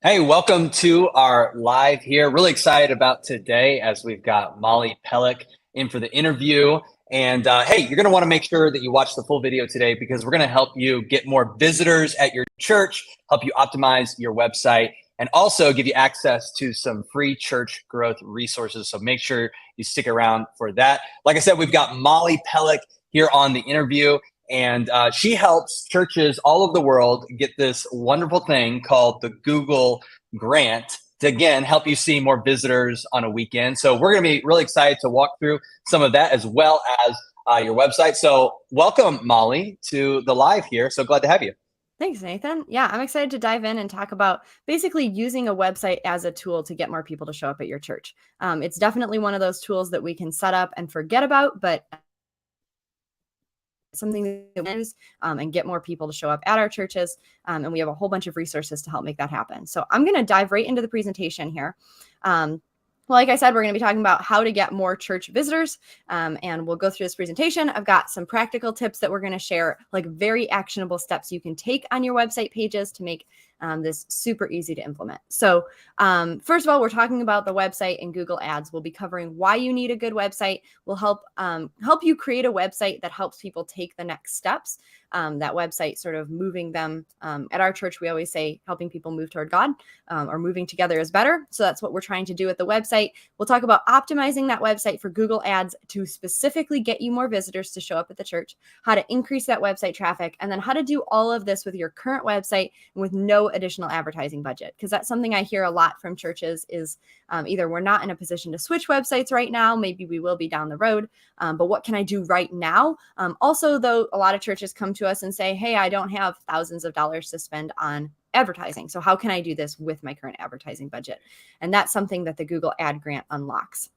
Hey, welcome to our live here. Really excited about today as we've got Molly Pellick in for the interview. And hey, you're going to want to make sure that you watch the full video today because we're going to help you get more visitors at your church, help you optimize your website, and also give you access to some free church growth resources. So make sure you stick around for that. Like I said, we've got Molly Pellick here on the interview. And she helps churches all over the world get this wonderful thing called the Google Grant to, again, help you see more visitors on a weekend. So we're going to be really excited to walk through some of that as well as your website. So welcome, Molly, to the live here. So glad to have you. Thanks, Nathan. Yeah, I'm excited to dive in and talk about basically using a website as a tool to get more people to show up at your church. It's definitely one of those tools that we can set up and forget about, but something that we use and get more people to show up at our churches. And we have a whole bunch of resources to help make that happen. So I'm going to dive right into the presentation here. Well, like I said, we're going to be talking about how to get more church visitors, and we'll go through this presentation. I've got some practical tips that we're going to share, like very actionable steps you can take on your website pages to make this super easy to implement. So first of all, we're talking about the website and Google Ads. We'll be covering why you need a good website. We'll help you create a website that helps people take the next steps. That website sort of moving them. At our church, we always say helping people move toward God, or moving together is better. So that's what we're trying to do with the website. We'll talk about optimizing that website for Google Ads to specifically get you more visitors to show up at the church, how to increase that website traffic, and then how to do all of this with your current website and with no additional advertising budget. Because that's something I hear a lot from churches is either we're not in a position to switch websites right now, maybe we will be down the road, but what can I do right now? Also, though, a lot of churches come to us and say, hey, I don't have thousands of dollars to spend on advertising. So how can I do this with my current advertising budget? And that's something that the Google Ad Grant unlocks.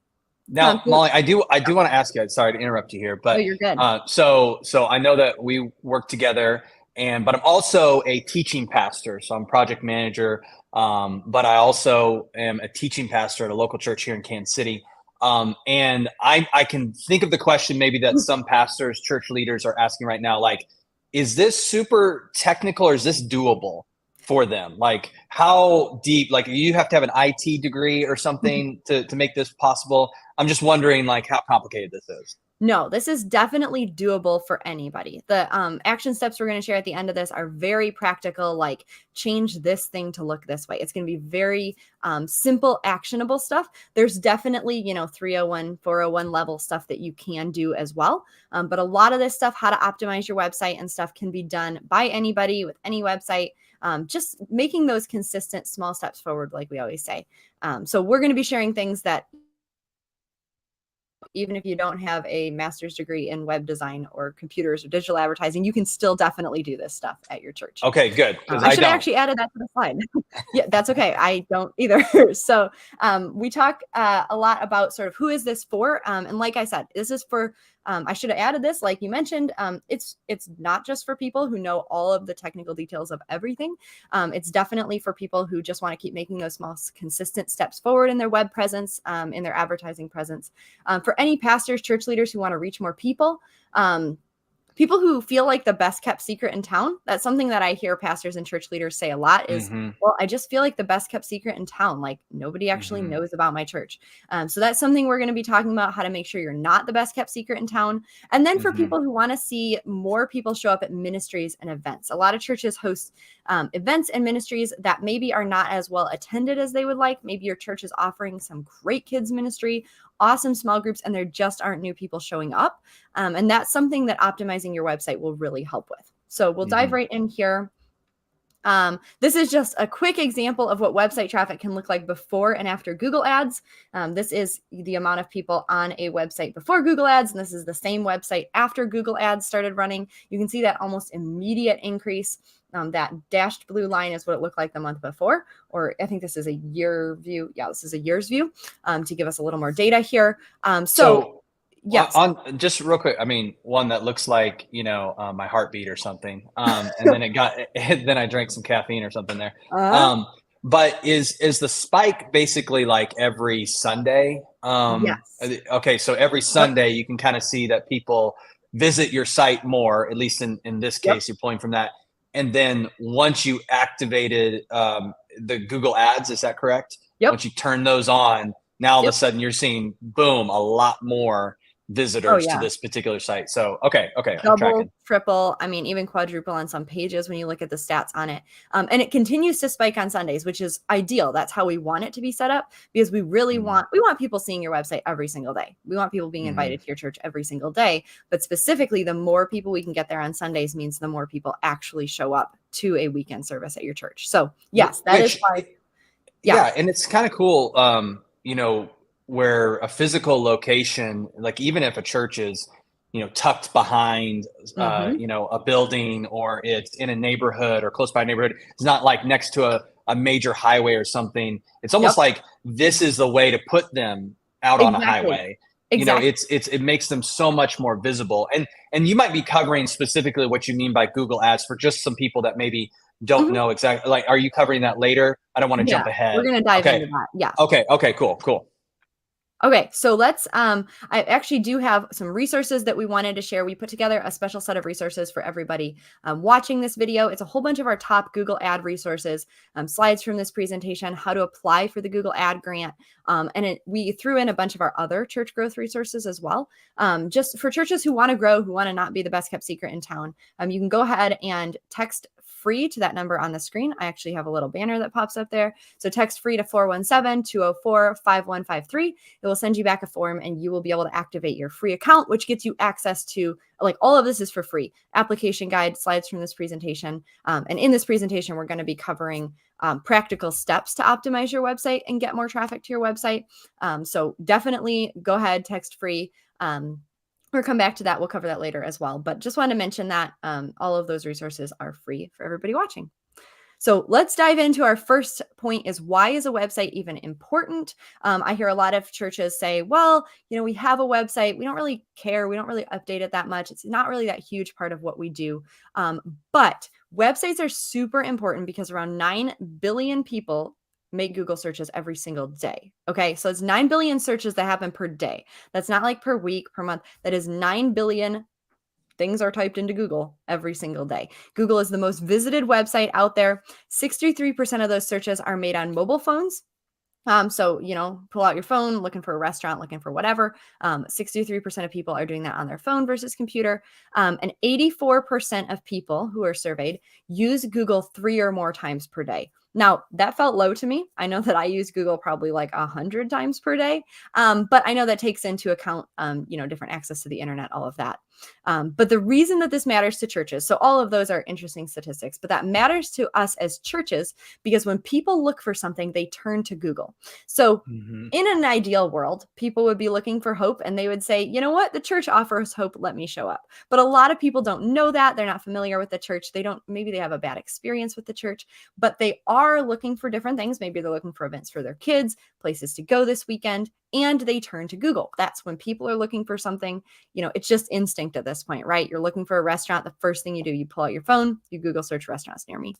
Now, Molly, I do want to ask you. Sorry to interrupt you here, but you're good. So I know that we work together, but I'm also a teaching pastor. So I'm project manager, but I also am a teaching pastor at a local church here in Kansas City. And I can think of the question maybe that some pastors, church leaders are asking right now, like, is this super technical or is this doable for them? Like, how deep, like, you have to have an IT degree or something to make this possible? I'm just wondering, like, how complicated this is. No, this is definitely doable for anybody. The action steps we're going to share at the end of this are very practical, like change this thing to look this way. It's going to be very simple, actionable stuff. There's definitely, 301, 401 level stuff that you can do as well. But a lot of this stuff, how to optimize your website and stuff, can be done by anybody with any website. Just making those consistent small steps forward, like we always say. So we're going to be sharing things that even if you don't have a master's degree in web design or computers or digital advertising, you can still definitely do this stuff at your church. Okay, good. I should have actually added that to the slide. Yeah, that's okay. I don't either. So we talk a lot about sort of who is this for? And like I said, this is for, I should have added this, like you mentioned, it's not just for people who know all of the technical details of everything. It's definitely for people who just want to keep making those small, consistent steps forward in their web presence, in their advertising presence. For any pastors, church leaders who want to reach more people, people who feel like the best kept secret in town. That's something that I hear pastors and church leaders say a lot is, well, I just feel like the best kept secret in town. Like nobody actually knows about my church. So that's something we're going to be talking about, how to make sure you're not the best kept secret in town. And then for people who want to see more people show up at ministries and events, a lot of churches host events and ministries that maybe are not as well attended as they would like. Maybe your church is offering some great kids ministry, awesome small groups, and there just aren't new people showing up. And that's something that optimizing your website will really help with. So we'll dive right in here. This is just a quick example of what website traffic can look like before and after Google Ads. This is the amount of people on a website before Google Ads, and this is the same website after Google Ads started running. You can see that almost immediate increase. That dashed blue line is what it looked like the month before, or I think this is a year view. Yeah, this is a year's view to give us a little more data here. Yes. On just real quick, I mean, one that looks like, my heartbeat or something. And then I drank some caffeine or something there. But is the spike basically like every Sunday? Yes. Okay. So every Sunday you can kind of see that people visit your site more, at least in this case, you're pulling from that. And then once you activated, the Google ads. Is that correct? Yep. Once you turn those on, now all of Yep. a sudden you're seeing, boom, a lot more visitors to Yeah. this particular site. So, okay, I'm Double, tracking. triple, I mean, even quadruple on some pages when you look at the stats on it. And it continues to spike on Sundays, which is ideal. That's how we want it to be set up, because we really want people seeing your website every single day. We want people being invited to your church every single day. But specifically, the more people we can get there on Sundays means the more people actually show up to a weekend service at your church. So yes, that is why. Yeah, and it's kind of cool, where a physical location, like even if a church is, tucked behind, a building, or it's in a neighborhood or close by a neighborhood, it's not like next to a major highway or something. It's almost like this is the way to put them out on a highway. Exactly. It makes them so much more visible. And you might be covering specifically what you mean by Google Ads for just some people that maybe don't know exactly. Like, are you covering that later? I don't want to jump ahead. We're going to dive into that. Yeah. Okay, cool. Okay, so let's, I actually do have some resources that we wanted to share. We put together a special set of resources for everybody watching this video. It's a whole bunch of our top Google ad resources, slides from this presentation, how to apply for the Google ad grant. We threw in a bunch of our other church growth resources as well. Just for churches who want to grow, who want to not be the best kept secret in town. You can go ahead and text free to that number on the screen. I actually have a little banner that pops up there. So text free to 417-204-5153. It will send you back a form and you will be able to activate your free account, which gets you access to, like, all of this is for free. Application guide, slides from this presentation. And in this presentation, we're going to be covering practical steps to optimize your website and get more traffic to your website. So definitely go ahead, text free. Or come back to that. We'll cover that later as well. But just wanted to mention that all of those resources are free for everybody watching. So let's dive into our first point is, why is a website even important? I hear a lot of churches say, well, we have a website. We don't really care. We don't really update it that much. It's not really that huge part of what we do. But websites are super important because around 9 billion people make Google searches every single day. Okay. So it's 9 billion searches that happen per day. That's not like per week, per month. That is 9 billion things are typed into Google every single day. Google is the most visited website out there. 63% of those searches are made on mobile phones. So, pull out your phone, looking for a restaurant, looking for whatever. 63% of people are doing that on their phone versus computer. And 84% of people who are surveyed use Google 3 or more times per day. Now, that felt low to me. I know that I use Google probably like 100 times per day. But I know that takes into account, different access to the internet, all of that. But the reason that this matters to churches, so all of those are interesting statistics, but that matters to us as churches because when people look for something, they turn to Google. So in an ideal world, people would be looking for hope and they would say, you know what, the church offers hope, let me show up. But a lot of people don't know that. They're not familiar with the church. Maybe they have a bad experience with the church, but they are looking for different things. Maybe they're looking for events for their kids, places to go this weekend, and they turn to Google. That's when people are looking for something, it's just instinct at this point, right? You're looking for a restaurant. The first thing you do, you pull out your phone, you Google search restaurants near me.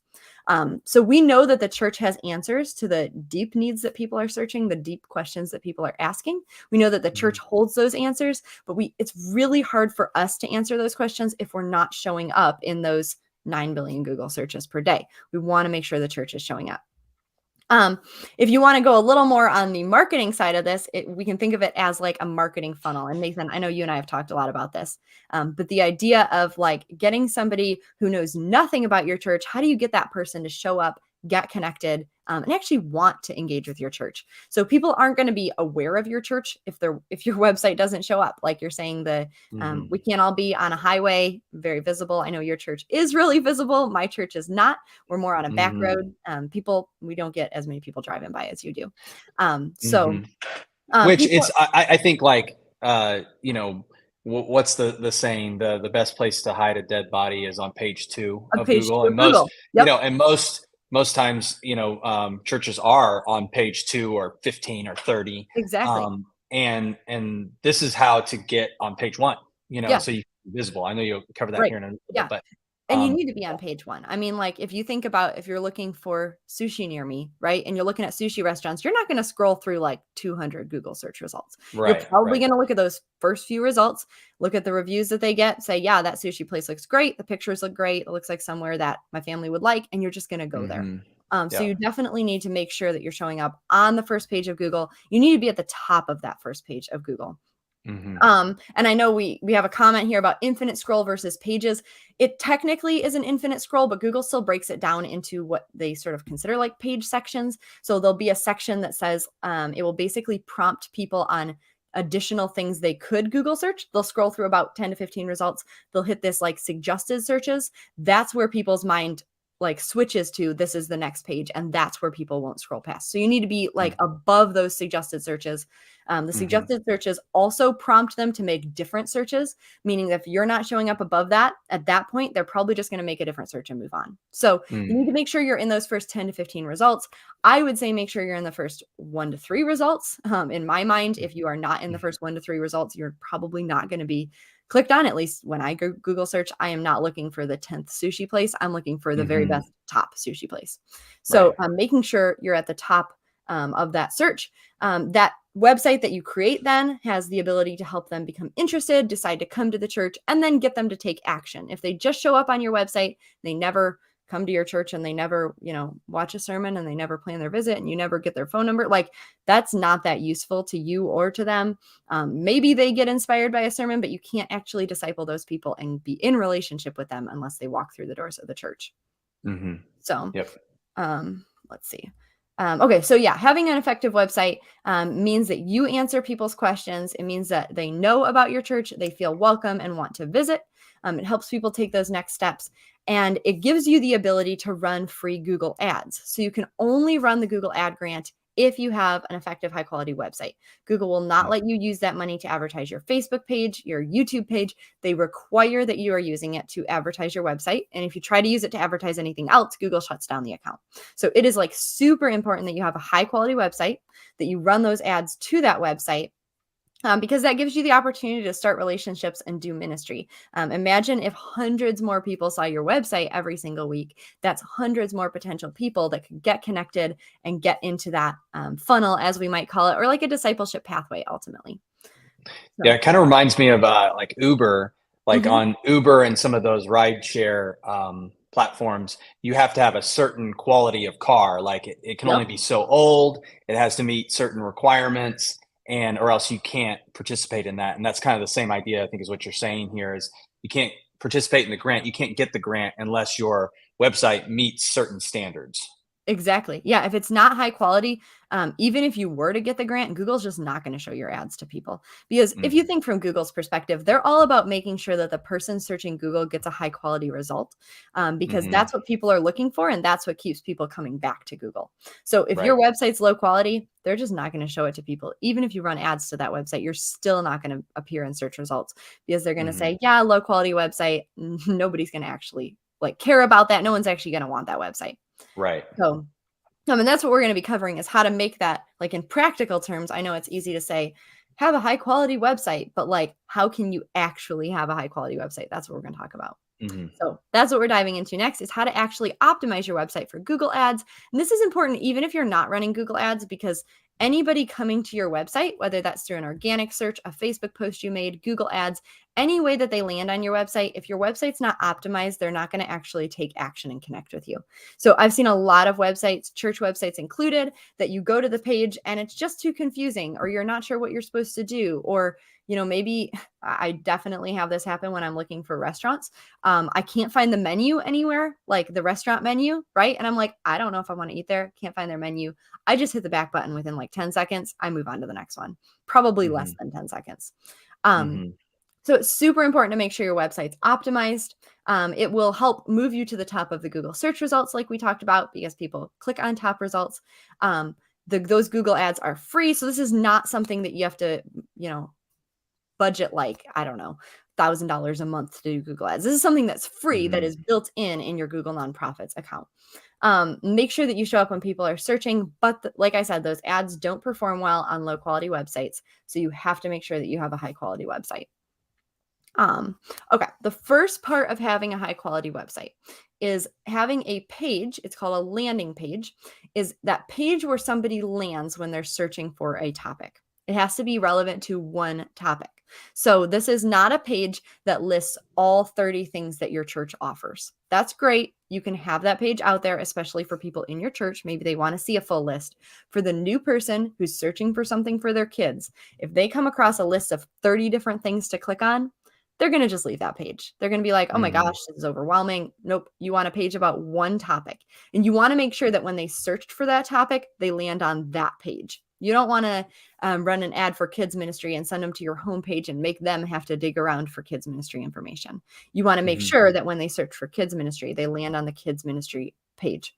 So we know that the church has answers to the deep needs that people are searching, the deep questions that people are asking. We know that the church holds those answers, but it's really hard for us to answer those questions if we're not showing up in those 9 billion Google searches per day. We want to make sure the church is showing up. If you want to go a little more on the marketing side of this, we can think of it as like a marketing funnel. And Nathan, I know you and I have talked a lot about this, but the idea of like getting somebody who knows nothing about your church, how do you get that person to show up, get connected, and actually want to engage with your church? So people aren't going to be aware of your church if your website doesn't show up. Like you're saying, we can't all be on a highway, very visible. I know your church is really visible. My church is not. We're more on a back road. We don't get as many people driving by as you do. I think like, what's the saying? The best place to hide a dead body is on page 2 of Google. And most times, churches are on page 2 or 15 or 30. Exactly. And this is how to get on page 1, so you can be visible. I know you'll cover that here in a bit, but. And you need to be on page 1. I mean, like if you think about if you're looking for sushi near me, right? And you're looking at sushi restaurants, you're not going to scroll through like 200 Google search results. You're probably going to look at those first few results, look at the reviews that they get, say, yeah, that sushi place looks great. The pictures look great. It looks like somewhere that my family would like. And you're just going to go there. So you definitely need to make sure that you're showing up on the first page of Google. You need to be at the top of that first page of Google. And I know we have a comment here about infinite scroll versus pages. It technically is an infinite scroll, but Google still breaks it down into what they sort of consider like page sections. So there'll be a section that says it will basically prompt people on additional things they could Google search. They'll scroll through about 10 to 15 results. They'll hit this like suggested searches. That's where people's mind like switches to this is the next page, and that's where people won't scroll past. So you need to be like above those suggested searches. The suggested searches also prompt them to make different searches, meaning that if you're not showing up above that, at that point, they're probably just going to make a different search and move on. So you need to make sure you're in those first 10 to 15 results. I would say make sure you're in the first 1 to 3 results. In my mind, if you are not in the first 1 to 3 results, you're probably not going to be clicked on. At least when I Google search, I am not looking for the 10th sushi place. I'm looking for the very best top sushi place. So making sure you're at the top of that search. That website that you create then has the ability to help them become interested, decide to come to the church, and then get them to take action. If they just show up on your website, they never come to your church and they never, watch a sermon and they never plan their visit and you never get their phone number, like that's not that useful to you or to them. Maybe they get inspired by a sermon, but you can't actually disciple those people and be in relationship with them unless they walk through the doors of the church. So, let's see. Okay, so yeah, having an effective website means that you answer people's questions. It means that they know about your church, they feel welcome and want to visit. It helps people take those next steps. And it gives you the ability to run free Google ads. So you can only run the Google ad grant if you have an effective, high quality website. Google will not let you use that money to advertise your Facebook page, your YouTube page. They require that you are using it to advertise your website. And if you try to use it to advertise anything else, Google shuts down the account. So it is like super important that you have a high quality website, that you run those ads to that website. Because that gives you the opportunity to start relationships and do ministry. Imagine if hundreds more people saw your website every single week. That's hundreds more potential people that could get connected and get into that funnel, as we might call it, or like a discipleship pathway ultimately. So. Yeah, it kind of reminds me of like Uber, like on Uber and some of those rideshare platforms, you have to have a certain quality of car. Like it can only be so old. It has to meet certain requirements. Or else you can't participate in that. And that's kind of the same idea, I think, is what you're saying here is you can't participate in the grant. You can't get the grant unless your website meets certain standards. Exactly. Yeah. If it's not high quality, even if you were to get the grant, Google's just not going to show your ads to people. Because if you think from Google's perspective, they're all about making sure that the person searching Google gets a high quality result, because that's what people are looking for. And that's what keeps people coming back to Google. So if your website's low quality, they're just not going to show it to people. Even if you run ads to that website, you're still not going to appear in search results because they're going to say, yeah, low quality website. Nobody's going to actually care about that. No one's actually going to want that website. Right. So, and that's what we're going to be covering is how to make that in practical terms. I know it's easy to say, have a high quality website, but how can you actually have a high quality website? That's what we're going to talk about. So that's what we're diving into next is how to actually optimize your website for Google ads. And this is important even if you're not running Google ads, because anybody coming to your website, whether that's through an organic search, a Facebook post you made, Google ads, any way that they land on your website, if your website's not optimized, they're not going to actually take action and connect with you. So I've seen a lot of websites, church websites included, that you go to the page and it's just too confusing, or you're not sure what you're supposed to do, or maybe I definitely have this happen when I'm looking for restaurants. I can't find the menu anywhere, like the restaurant menu, right? And I'm like, I don't know if I want to eat there. Can't find their menu. I just hit the back button within 10 seconds. I move on to the next one, probably less than 10 seconds. So it's super important to make sure your website's optimized. It will help move you to the top of the Google search results like we talked about, because people click on top results. Those Google ads are free. So this is not something that you have to, budget I don't know, $1,000 a month to do Google ads. This is something that's free that is built in your Google Nonprofits account. Make sure that you show up when people are searching, but like I said, those ads don't perform well on low quality websites. So you have to make sure that you have a high quality website. Okay. The first part of having a high quality website is having a page. It's called a landing page, is that page where somebody lands when they're searching for a topic. It has to be relevant to one topic. So this is not a page that lists all 30 things that your church offers. That's great. You can have that page out there, especially for people in your church. Maybe they want to see a full list. For the new person who's searching for something for their kids, if they come across a list of 30 different things to click on, they're going to just leave that page. They're going to be like, oh my gosh, this is overwhelming. Nope. You want a page about one topic. And you want to make sure that when they searched for that topic, they land on that page. You don't want to run an ad for kids ministry and send them to your homepage and make them have to dig around for kids ministry information. You want to make sure that when they search for kids ministry, they land on the kids ministry page.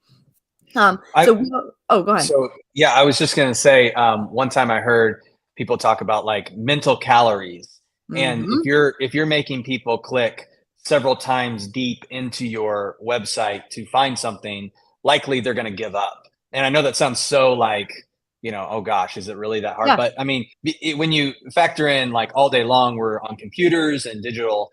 Go ahead. So yeah, I was just going to say, one time I heard people talk about like mental calories. And if you're making people click several times deep into your website to find something, likely they're going to give up. And I know that sounds so like, oh gosh, is it really that hard? Yeah. But I mean, when you factor in like all day long, we're on computers and digital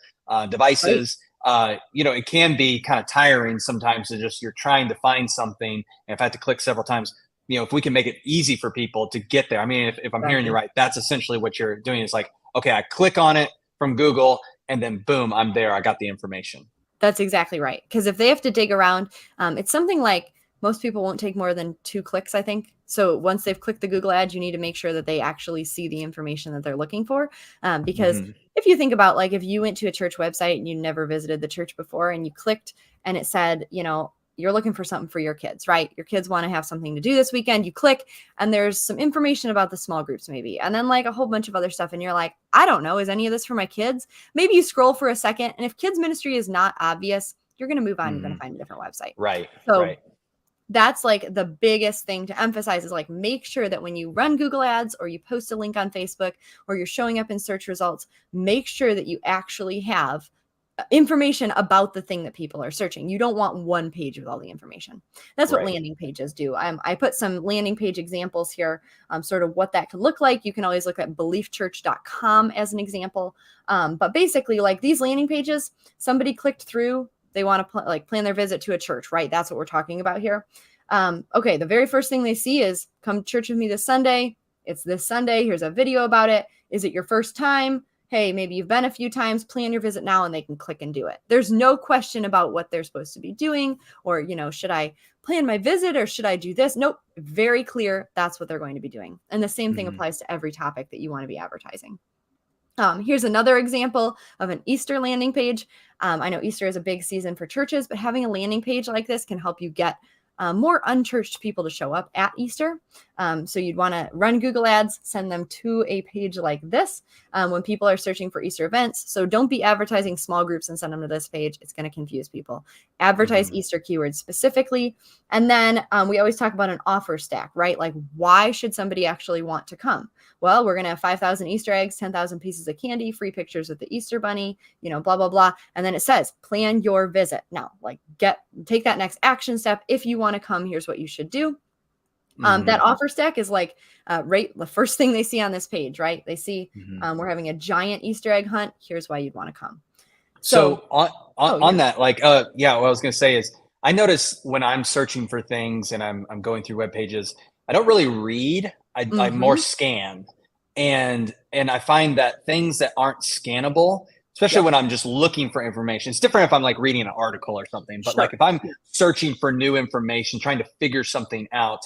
devices, right. It can be kind of tiring sometimes to just, you're trying to find something. And if I have to click several times, if we can make it easy for people to get there. I mean, if I'm hearing you right, that's essentially what you're doing. It's like, okay, I click on it from Google and then boom, I'm there. I got the information. That's exactly right. Because if they have to dig around, it's something like most people won't take more than 2 clicks, I think. So once they've clicked the Google ad, you need to make sure that they actually see the information that they're looking for. Because if you think about like, if you went to a church website and you never visited the church before and you clicked and it said, you're looking for something for your kids, right? Your kids want to have something to do this weekend. You click and there's some information about the small groups maybe. And then like a whole bunch of other stuff. And you're like, I don't know, is any of this for my kids? Maybe you scroll for a second. And if kids ministry is not obvious, you're going to move on. You're going to find a different website. Right. So right. That's like the biggest thing to emphasize is like, make sure that when you run Google ads or you post a link on Facebook or you're showing up in search results, make sure that you actually have information about the thing that people are searching. You don't want one page with all the information. That's what landing pages do. I put some landing page examples here, sort of what that could look like. You can always look at beliefchurch.com as an example. But basically like these landing pages, somebody clicked through, they want to plan their visit to a church, right? That's what we're talking about here. Okay, the very first thing they see is come to church with me this Sunday. It's this Sunday. Here's a video about it. Is it your first time? Hey, maybe you've been a few times, plan your visit now, and they can click and do it. There's no question about what they're supposed to be doing or, should I plan my visit or should I do this? Nope. Very clear. That's what they're going to be doing. And the same thing applies to every topic that you want to be advertising. Here's another example of an Easter landing page. I know Easter is a big season for churches, but having a landing page like this can help you get more unchurched people to show up at Easter. So you'd want to run Google ads, send them to a page like this when people are searching for Easter events. So don't be advertising small groups and send them to this page. It's going to confuse people. Advertise Easter keywords specifically. And then we always talk about an offer stack, right? Like why should somebody actually want to come? Well, we're going to have 5,000 Easter eggs, 10,000 pieces of candy, free pictures with the Easter bunny, blah, blah, blah. And then it says, plan your visit. Now, take that next action step. If you want to come, here's what you should do. That offer stack is like right the first thing they see on this page, right? They see we're having a giant Easter egg hunt. Here's why you'd want to come. So on that, what I was going to say is I notice when I'm searching for things and I'm going through web pages, I don't really read. I more scan, and I find that things that aren't scannable, especially when I'm just looking for information. It's different if I'm like reading an article or something, but like if I'm searching for new information, trying to figure something out,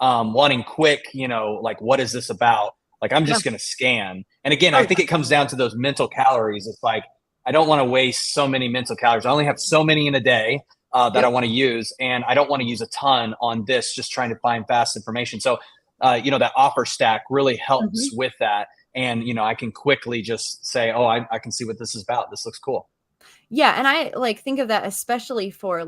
wanting quick, like what is this about? Like I'm just going to scan. And again, I think it comes down to those mental calories. It's like, I don't want to waste so many mental calories. I only have so many in a day that I want to use. And I don't want to use a ton on this, just trying to find fast information. So, that offer stack really helps with that. And, I can quickly just say, oh, I can see what this is about. This looks cool. Yeah. And I think of that, especially for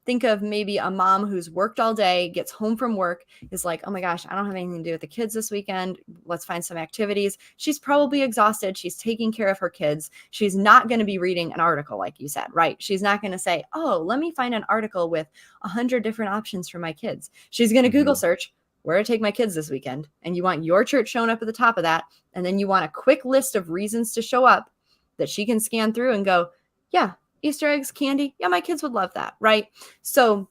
think of maybe a mom who's worked all day, gets home from work, is like, oh my gosh, I don't have anything to do with the kids this weekend. Let's find some activities. She's probably exhausted. She's taking care of her kids. She's not going to be reading an article, like you said, right? She's not going to say, oh, let me find an article with 100 different options for my kids. She's going to Google search, where to take my kids this weekend. And you want your church shown up at the top of that. And then you want a quick list of reasons to show up that she can scan through and go, yeah, Easter eggs, candy. Yeah, my kids would love that, right? So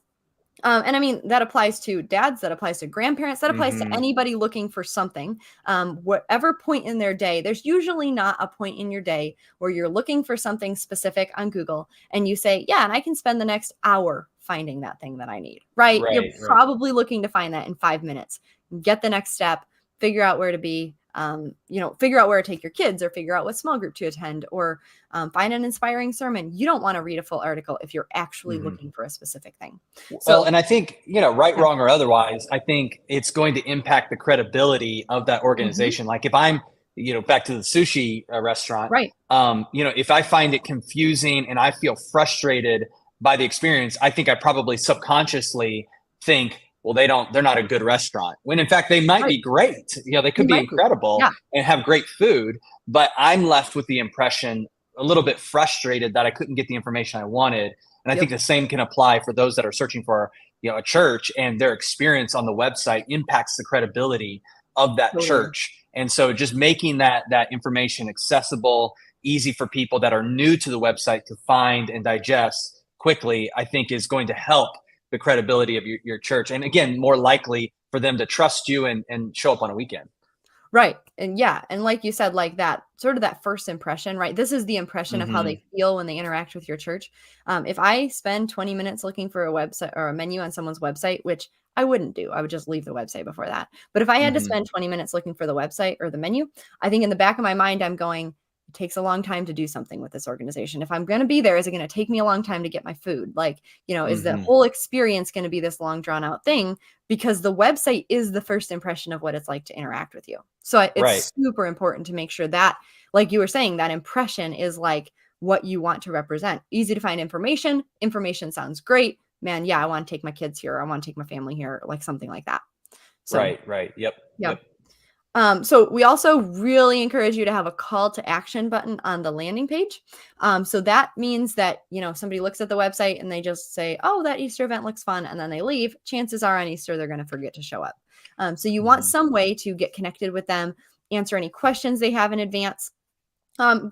And I mean, that applies to dads, that applies to grandparents, that applies to Mhm. anybody looking for something. Whatever point in their day, there's usually not a point in your day where you're looking for something specific on Google and you say, yeah, and I can spend the next hour finding that thing that I need, right? You're Right, right. probably looking to find that in 5 minutes. Get the next step, figure out where to be, figure out where to take your kids or figure out what small group to attend or find an inspiring sermon. You don't want to read a full article if you're actually Mhm. looking for a specific thing. Well, So and I think, right, yeah. wrong, or otherwise, I think it's going to impact the credibility of that Mhm. organization. Like if I'm, back to the sushi restaurant, Right. if I find it confusing and I feel frustrated by the experience, I think I probably subconsciously think, well, they're not a good restaurant. When in fact, they might Right. be great. They They could be might be. incredible Yeah. and have great food, but I'm left with the impression a little bit frustrated that I couldn't get the information I wanted. And I think Yep. the same can apply for those that are searching for, a church, and their experience on the website impacts the credibility of that Totally. church. And so just making that information accessible, easy for people that are new to the website to find and digest quickly, I think is going to help the credibility of your church. And again, more likely for them to trust you and show up on a weekend. Right. And yeah, and like you said, like that sort of that first impression, right? This is the impression of how Hmm. they feel when they interact with your church. If I spend 20 minutes looking for a website or a menu on someone's website, which I wouldn't do, I would just leave the website before that. But if I had to Hmm. spend 20 minutes looking for the website or the menu, I think in the back of my mind, I'm going, it takes a long time to do something with this organization. If I'm going to be there, is it going to take me a long time to get my food? Like, is the Hmm. whole experience going to be this long drawn out thing? Because the website is the first impression of what it's like to interact with you. So Right. it's super important to make sure that, like you were saying, that impression is like what you want to represent. Easy to find information. Information sounds great. Man, yeah, I want to take my kids here. I want to take my family here, like something like that. So, Right. Right. Yep. yeah. Yep. So we also really encourage you to have a call to action button on the landing page. So that means that, somebody looks at the website and they just say, oh, that Easter event looks fun. And then they leave. Chances are on Easter, they're going to forget to show up. So you want Hmm. some way to get connected with them, answer any questions they have in advance,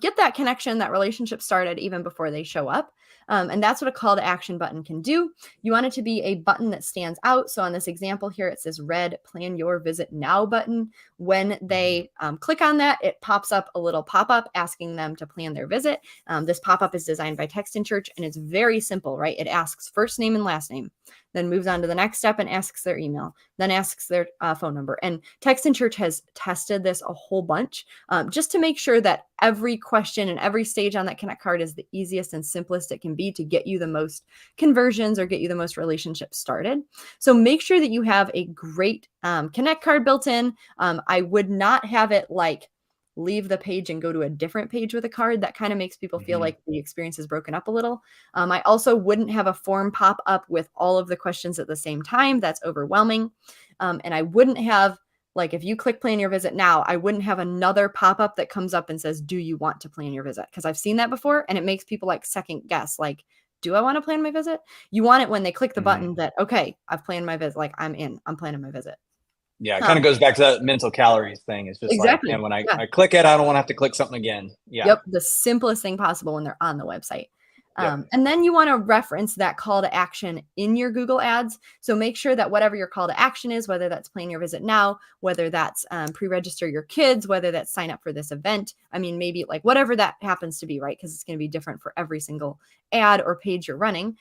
get that connection, that relationship started even before they show up. And that's what a call to action button can do. You want it to be a button that stands out. So on this example here, it says red plan your visit now button. When Hmm. they click on that, it pops up a little pop-up asking them to plan their visit. This pop-up is designed by Text in Church and it's very simple, right? It asks first name and last name, then moves on to the next step and asks their email, then asks their phone number. And Text in Church has tested this a whole bunch just to make sure that every question and every stage on that Connect card is the easiest and simplest it can be to get you the most conversions or get you the most relationships started. So make sure that you have a great Connect card built in. I would not have it like leave the page and go to a different page with a card. That kind of makes people feel Hmm. like the experience is broken up a little. I also wouldn't have a form pop up with all of the questions at the same time. That's overwhelming. And I wouldn't have, like, if you click plan your visit now, I wouldn't have another pop up that comes up and says, do you want to plan your visit? Because I've seen that before and it makes people like second guess, like, do I want to plan my visit? You want it when they click the Hmm. button that, okay, I've planned my visit. Like, I'm planning my visit. Yeah, it kind of Um, goes back to that mental calories thing. It's just like, man, exactly. when I Yeah. click it, I don't want to have to click something again. Yeah. Yep, the simplest thing possible when they're on the website. Yep. And then you want to reference that call to action in your Google Ads. So make sure that whatever your call to action is, whether that's plan your visit now, whether that's pre-register your kids, whether that's sign up for this event. I mean, maybe like whatever that happens to be, right? Because it's going to be different for every single ad or page you're running.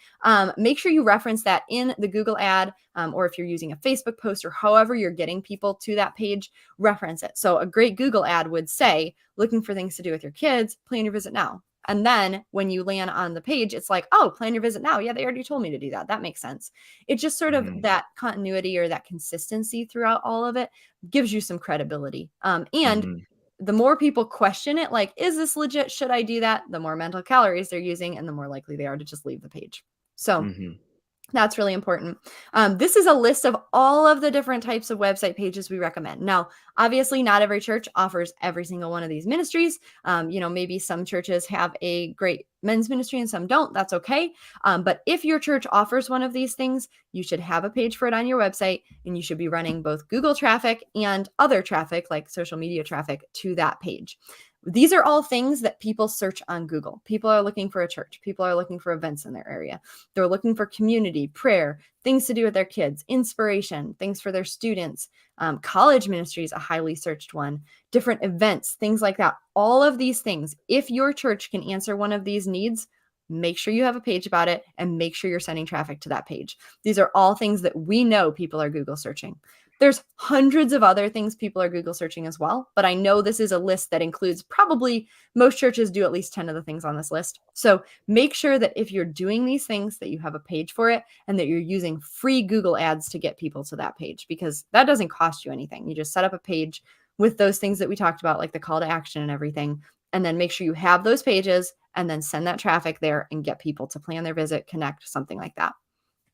Make sure you reference that in the Google ad, or if you're using a Facebook post or however you're getting people to that page, reference it. So a great Google ad would say, looking for things to do with your kids, plan your visit now. And then when you land on the page, it's like, oh, plan your visit now. Yeah, they already told me to do that. That makes sense. It's just sort of Hmm. that continuity or that consistency throughout all of it gives you some credibility. And Hmm. the more people question it, like, is this legit? Should I do that? The more mental calories they're using and the more likely they are to just leave the page. So Hmm. that's really important. This is a list of all of the different types of website pages we recommend. Now, obviously, not every church offers every single one of these ministries. Maybe some churches have a great men's ministry and some don't. That's okay. But if your church offers one of these things, you should have a page for it on your website, and you should be running both Google traffic and other traffic, like social media traffic, to that page. These are all things that people search on Google. People are looking for a church. People are looking for events in their area. They're looking for community, prayer, things to do with their kids, inspiration, things for their students. College ministry is a highly searched one, different events, things like that. All of these things, if your church can answer one of these needs, make sure you have a page about it and make sure you're sending traffic to that page. These are all things that we know people are Google searching. There's hundreds of other things people are Google searching as well, but I know this is a list that includes probably most churches do at least 10 of the things on this list. So make sure that if you're doing these things that you have a page for it and that you're using free Google ads to get people to that page, because that doesn't cost you anything. You just set up a page with those things that we talked about, like the call to action and everything, and then make sure you have those pages and then send that traffic there and get people to plan their visit, connect, something like that.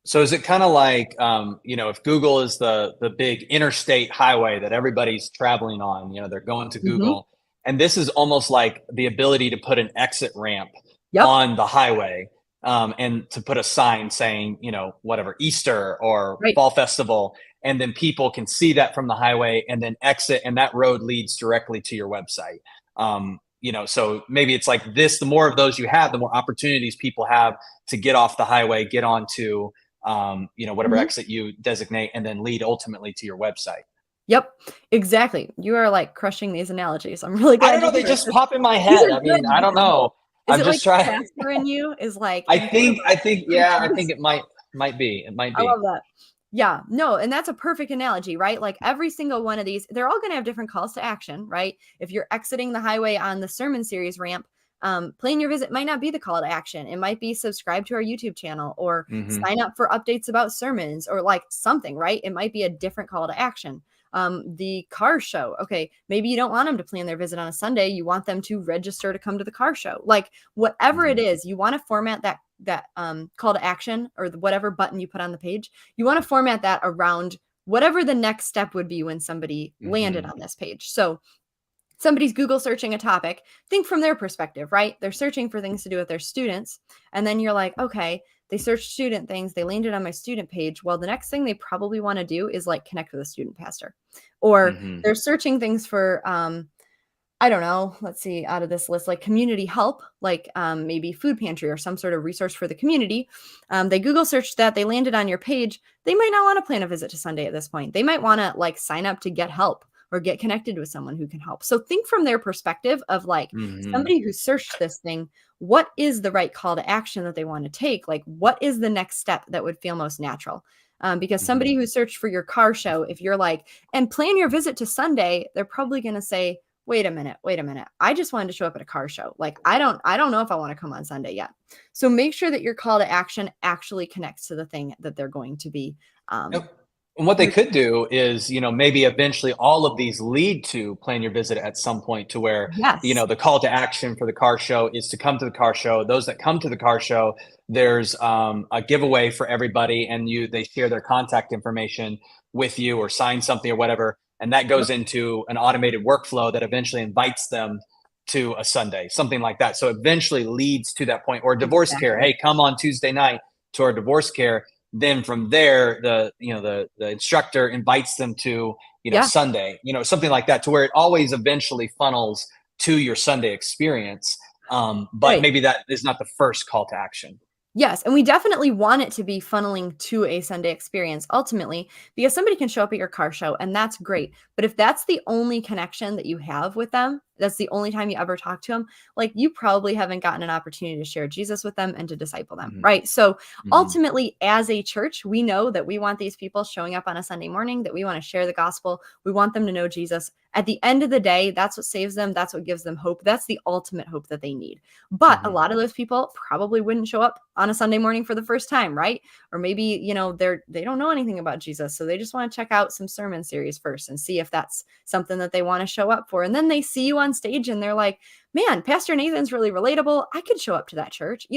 So is it kind of like, if Google is the big interstate highway that everybody's traveling on, they're going to Google, and this is almost like the ability to put an exit ramp on the highway, and to put a sign saying, whatever, Easter or Fall Festival, and then people can see that from the highway and then exit, and that road leads directly to your website. So maybe it's like this, the more of those you have, the more opportunities people have to get off the highway, get onto whatever exit you designate, and then lead ultimately to your website. Yep, exactly. You are like crushing these analogies. I'm really glad. I don't know. They just pop in my head. I mean, I don't know. I'm just trying. Pastor in you is like. I think it might be. It might be. I love that. Yeah, no, and that's a perfect analogy, right? Like every single one of these, they're all going to have different calls to action, right? If you're exiting the highway on the sermon series ramp, plan your visit might not be the call to action. It might be subscribe to our YouTube channel or sign up for updates about sermons or like something, right? It might be a different call to action. The car show. Okay, maybe you don't want them to plan their visit on a Sunday. You want them to register to come to the car show. Like whatever it is, you want to format that call to action or whatever button you put on the page. You want to format that around whatever the next step would be when somebody landed on this page. So somebody's Google searching a topic, think from their perspective, right? They're searching for things to do with their students. And then you're like, okay, they searched student things. They landed on my student page. Well, the next thing they probably want to do is like connect with a student pastor, or they're searching things for, I don't know, let's see, out of this list, like community help, like maybe food pantry or some sort of resource for the community. They Google searched that, they landed on your page. They might not want to plan a visit to Sunday at this point. They might want to like sign up to get help or get connected with someone who can help. So think from their perspective of like somebody who searched this thing, what is the right call to action that they want to take? Like, what is the next step that would feel most natural? Because somebody who searched for your car show, if you're like, and plan your visit to Sunday, they're probably going to say, wait a minute. I just wanted to show up at a car show. Like, I don't know if I want to come on Sunday yet. So make sure that your call to action actually connects to the thing that they're going to be. And what they could do is, maybe eventually all of these lead to plan your visit at some point to where, the call to action for the car show is to come to the car show. Those that come to the car show, there's a giveaway for everybody, and they share their contact information with you or sign something or whatever. And that goes into an automated workflow that eventually invites them to a Sunday, something like that. So eventually leads to that point. Or divorce care. Hey, come on Tuesday night to our divorce care. Then from there, the instructor invites them to, Sunday, something like that, to where it always eventually funnels to your Sunday experience. But maybe that is not the first call to action. Yes. And we definitely want it to be funneling to a Sunday experience ultimately, because somebody can show up at your car show and that's great. But if that's the only connection that you have with them, that's the only time you ever talk to them, like you probably haven't gotten an opportunity to share Jesus with them and to disciple them, right? So ultimately, as a church, we know that we want these people showing up on a Sunday morning, that we want to share the gospel. We want them to know Jesus. At the end of the day, that's what saves them. That's what gives them hope. That's the ultimate hope that they need. But a lot of those people probably wouldn't show up on a Sunday morning for the first time, right? Or maybe, they don't know anything about Jesus. So they just want to check out some sermon series first and see if that's something that they want to show up for. And then they see you on stage and they're like, man, Pastor Nathan's really relatable. I could show up to that church,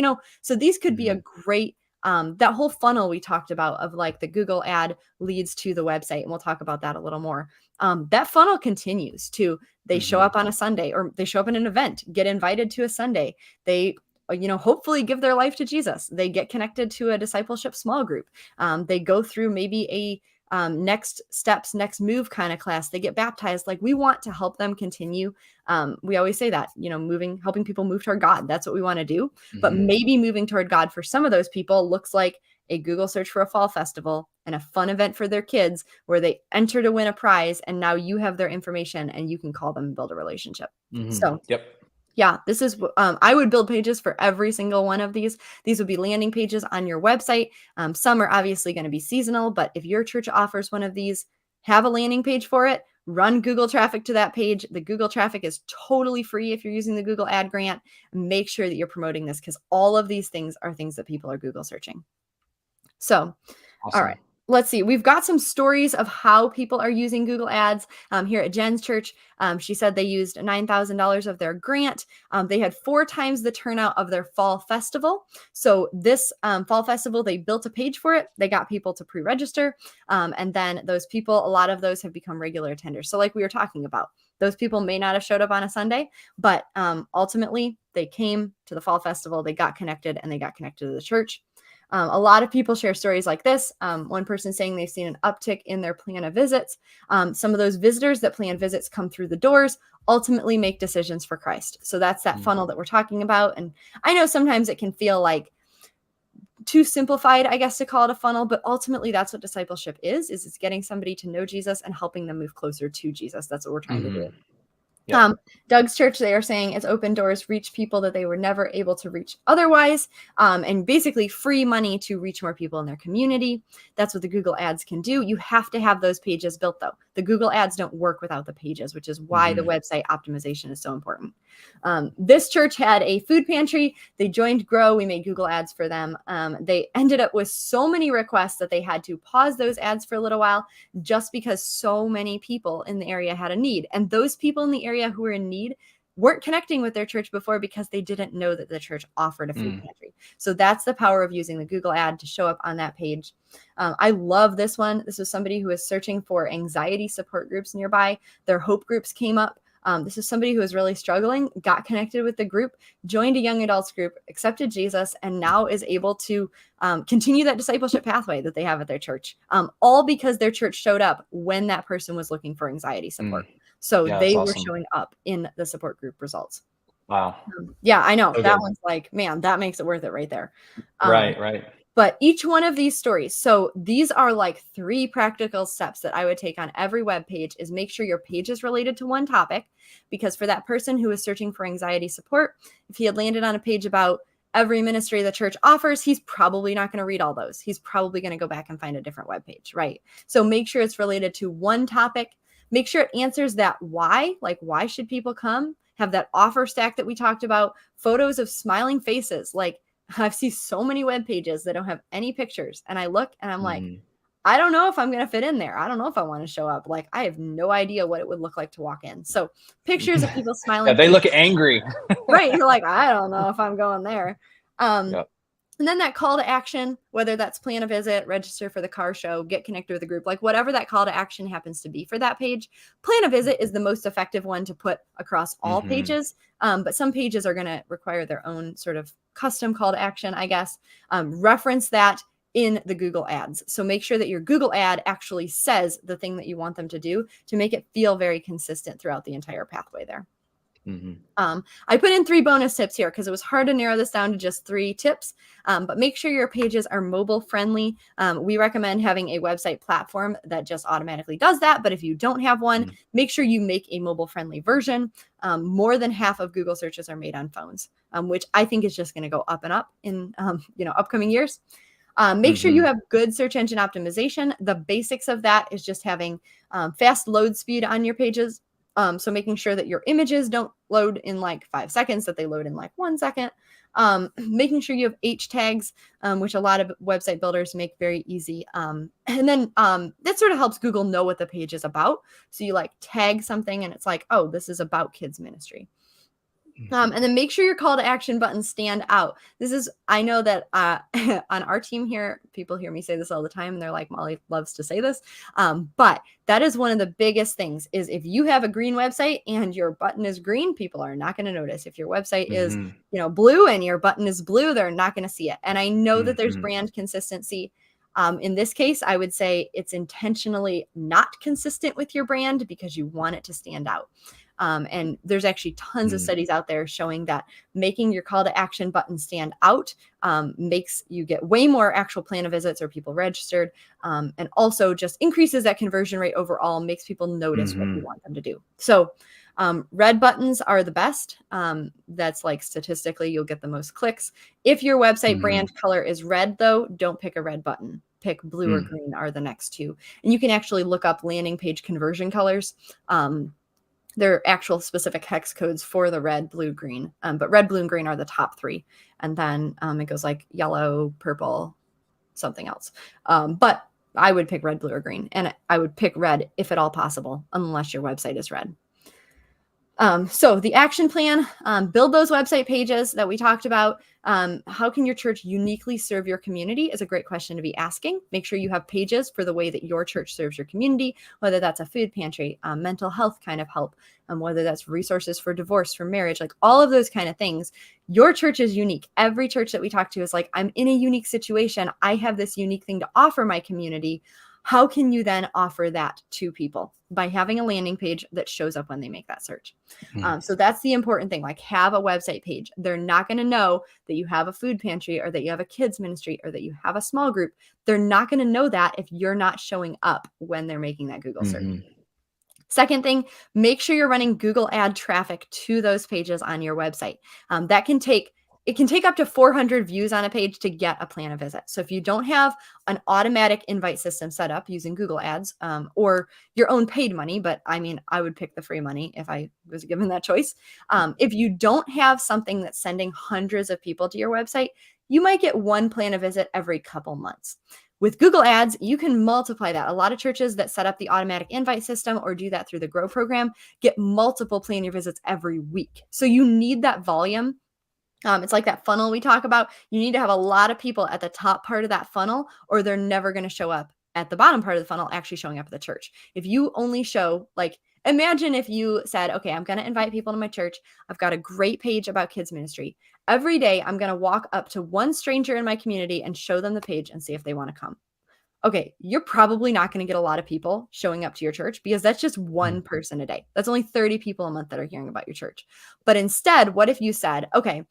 so these could be a great, that whole funnel we talked about of like the Google ad leads to the website. And we'll talk about that a little more. That funnel continues to, they show up on a Sunday or they show up in an event, get invited to a Sunday. They, hopefully give their life to Jesus. They get connected to a discipleship small group. They go through maybe next steps, next move kind of class, they get baptized. Like we want to help them continue. We always say that, helping people move toward God. That's what we want to do. But maybe moving toward God for some of those people looks like a Google search for a fall festival and a fun event for their kids where they enter to win a prize. And now you have their information and you can call them and build a relationship. So, yeah, this is, I would build pages for every single one of these. These would be landing pages on your website. Some are obviously going to be seasonal, but if your church offers one of these, have a landing page for it, run Google traffic to that page. The Google traffic is totally free if you're using the Google ad grant. Make sure that you're promoting this because all of these things are things that people are Google searching. So, awesome. All right, let's see. We've got some stories of how people are using Google Ads here at Jen's church. She said they used $9,000 of their grant. They had 4 times the turnout of their fall festival. So this fall festival, they built a page for it. They got people to pre-register. And then those people, a lot of those have become regular attenders. So like we were talking about, those people may not have showed up on a Sunday, but ultimately they came to the fall festival, they got connected, and they got connected to the church. A lot of people share stories like this. One person saying they've seen an uptick in their plan of visits. Some of those visitors that plan visits come through the doors, ultimately make decisions for Christ. So that's that funnel that we're talking about. And I know sometimes it can feel like too simplified, I guess, to call it a funnel, but ultimately that's what discipleship is it's getting somebody to know Jesus and helping them move closer to Jesus. That's what we're trying to do. Yep. Doug's church, they are saying it's open doors, reach people that they were never able to reach otherwise, and basically free money to reach more people in their community. That's what the Google ads can do. You have to have those pages built though. The Google ads don't work without the pages, which is why the website optimization is so important. This church had a food pantry. They joined Grow. We made Google ads for them. They ended up with so many requests that they had to pause those ads for a little while just because so many people in the area had a need. And those people in the area who were in need weren't connecting with their church before because they didn't know that the church offered a food pantry. So that's the power of using the Google ad to show up on that page. I love this one. This was somebody who was searching for anxiety support groups nearby. Their hope groups came up. This is somebody who was really struggling, got connected with the group, joined a young adults group, accepted Jesus, and now is able to continue that discipleship pathway that they have at their church, all because their church showed up when that person was looking for anxiety support. So yeah, they were showing up in the support group results. Wow. Yeah, I know. That one's like, man, that makes it worth it right there. Right. But each one of these stories, so these are like 3 practical steps that I would take on every web page is make sure your page is related to one topic, because for that person who is searching for anxiety support, if he had landed on a page about every ministry the church offers, he's probably not going to read all those. He's probably going to go back and find a different web page, right? So make sure it's related to one topic. Make sure it answers that why, like why should people come? Have that offer stack that we talked about, photos of smiling faces. Like I've seen so many web pages that don't have any pictures. And I look and I'm like, I don't know if I'm going to fit in there. I don't know if I want to show up. Like I have no idea what it would look like to walk in. So pictures of people smiling. Yeah, they look angry. Right. You're like, I don't know if I'm going there. And then that call to action, whether that's plan a visit, register for the car show, get connected with the group, like whatever that call to action happens to be for that page. Plan a visit is the most effective one to put across all pages. But some pages are going to require their own sort of custom call to action, I guess. Reference that in the Google ads. So make sure that your Google ad actually says the thing that you want them to do to make it feel very consistent throughout the entire pathway there. I put in 3 bonus tips here because it was hard to narrow this down to just 3 tips, but make sure your pages are mobile friendly. We recommend having a website platform that just automatically does that. But if you don't have one, make sure you make a mobile friendly version. More than half of Google searches are made on phones, which I think is just going to go up and up in upcoming years. Make sure you have good search engine optimization. The basics of that is just having fast load speed on your pages. So making sure that your images don't load in like 5 seconds, that they load in like 1 second. Making sure you have H tags, which a lot of website builders make very easy. And then that sort of helps Google know what the page is about. So you like tag something and it's like, oh, this is about kids ministry. And then make sure your call to action buttons stand out. I know that on our team here, people hear me say this all the time and they're like, Molly loves to say this. But that is one of the biggest things is if you have a green website and your button is green, people are not going to notice. If your website is, blue and your button is blue, they're not going to see it. And I know that there's brand consistency. In this case, I would say it's intentionally not consistent with your brand because you want it to stand out. And there's actually tons of studies out there showing that making your call to action button stand out makes you get way more actual plan of visits or people registered, and also just increases that conversion rate overall, makes people notice what you want them to do. So red buttons are the best. That's like statistically, you'll get the most clicks. If your website brand color is red, though, don't pick a red button. Pick blue or green are the next two. And you can actually look up landing page conversion colors. There are actual specific hex codes for the red, blue, green, but red, blue, and green are the top three. And then it goes like yellow, purple, something else. But I would pick red, blue, or green. And I would pick red if at all possible, unless your website is red. So the action plan, build those website pages that we talked about. How can your church uniquely serve your community is a great question to be asking. Make sure you have pages for the way that your church serves your community, whether that's a food pantry, mental health kind of help, whether that's resources for divorce, for marriage, like all of those kind of things. Your church is unique. Every church that we talk to is like, I'm in a unique situation. I have this unique thing to offer my community. How can you then offer that to people? By having a landing page that shows up when they make that search. So that's the important thing, like have a website page. They're not going to know that you have a food pantry or that you have a kids ministry or that you have a small group. They're not going to know that if you're not showing up when they're making that Google search. Second thing, make sure you're running Google ad traffic to those pages on your website. It can take up to 400 views on a page to get a plan of visit. So if you don't have an automatic invite system set up using Google Ads or your own paid money, but I mean, I would pick the free money if I was given that choice. If you don't have something that's sending hundreds of people to your website, you might get one plan of visit every couple months. With Google Ads, you can multiply that. A lot of churches that set up the automatic invite system or do that through the Grow program get multiple plan your visits every week. So you need that volume. It's like that funnel we talk about. You need to have a lot of people at the top part of that funnel, or they're never going to show up at the bottom part of the funnel actually showing up at the church. If you only show, like, imagine if you said, okay, I'm going to invite people to my church. I've got a great page about kids ministry. Every day, I'm going to walk up to one stranger in my community and show them the page and see if they want to come. Okay, you're probably not going to get a lot of people showing up to your church because that's just one person a day. That's only 30 people a month that are hearing about your church. But instead, what if you said, okay,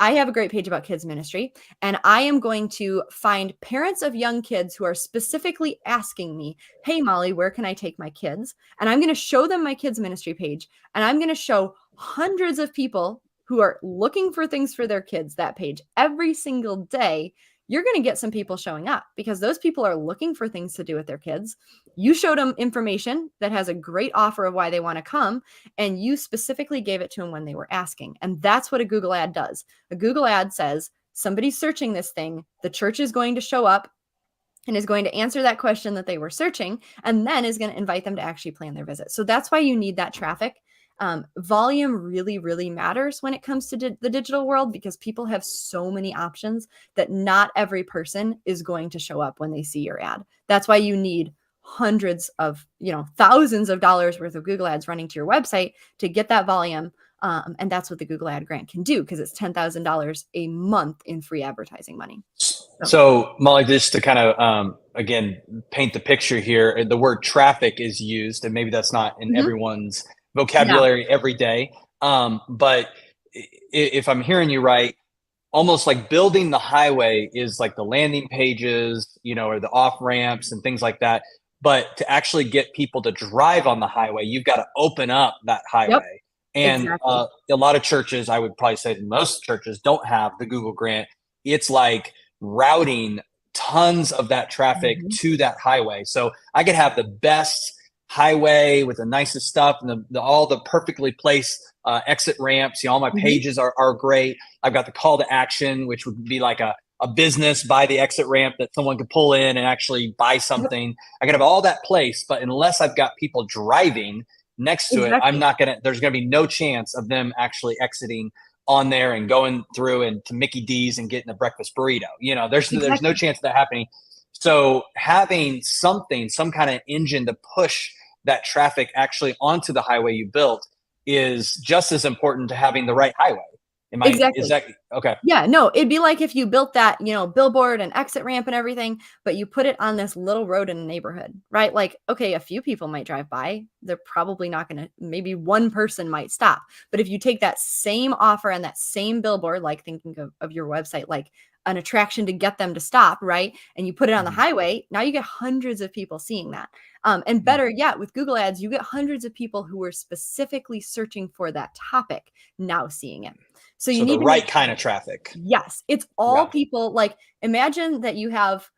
I have a great page about kids ministry, and I am going to find parents of young kids who are specifically asking me, hey, Molly, where can I take my kids? And I'm going to show them my kids ministry page, and I'm going to show hundreds of people who are looking for things for their kids that page every single day. You're going to get some people showing up because those people are looking for things to do with their kids. You showed them information that has a great offer of why they want to come, and you specifically gave it to them when they were asking. And that's what a Google ad does. A Google ad says, somebody's searching this thing. The church is going to show up and is going to answer that question that they were searching, and then is going to invite them to actually plan their visit. So that's why you need that traffic. Volume really, really matters when it comes to the digital world because people have so many options that not every person is going to show up when they see your ad. That's why you need hundreds of, thousands of dollars worth of Google ads running to your website to get that volume. And that's what the Google ad grant can do because it's $10,000 a month in free advertising money. So Molly, just to kind of, again, paint the picture here, the word traffic is used, and maybe that's not in everyone's vocabulary every day. But if I'm hearing you right, almost like building the highway is like the landing pages, or the off ramps and things like that. But to actually get people to drive on the highway, you've got to open up that highway. Yep, and exactly. A lot of churches, I would probably say most churches don't have the Google grant. It's like routing tons of that traffic to that highway. So I could have the best highway with the nicest stuff and all the perfectly placed exit ramps. All my pages are great. I've got the call to action, which would be like a business by the exit ramp that someone could pull in and actually buy something. I could have all that placed, but unless I've got people driving next to it, there's going to be no chance of them actually exiting on there and going through and to Mickey D's and getting a breakfast burrito. There's no chance of that happening. So having some kind of engine to push that traffic actually onto the highway you built is just as important to having the right highway. Is Exactly. that okay? Yeah, no, it'd be like if you built that, billboard and exit ramp and everything, but you put it on this little road in a neighborhood, right? Like, okay, a few people might drive by. They're probably not going to, maybe one person might stop. But if you take that same offer and that same billboard, like thinking of your website, like an attraction to get them to stop, right? And you put it on the Mhm. highway, now you get hundreds of people seeing that. And Mm. better yet, with Google Ads, you get hundreds of people who are specifically searching for that topic now seeing it. So you So the need to make right kind of traffic. Yes, it's all Yeah. people like imagine that you have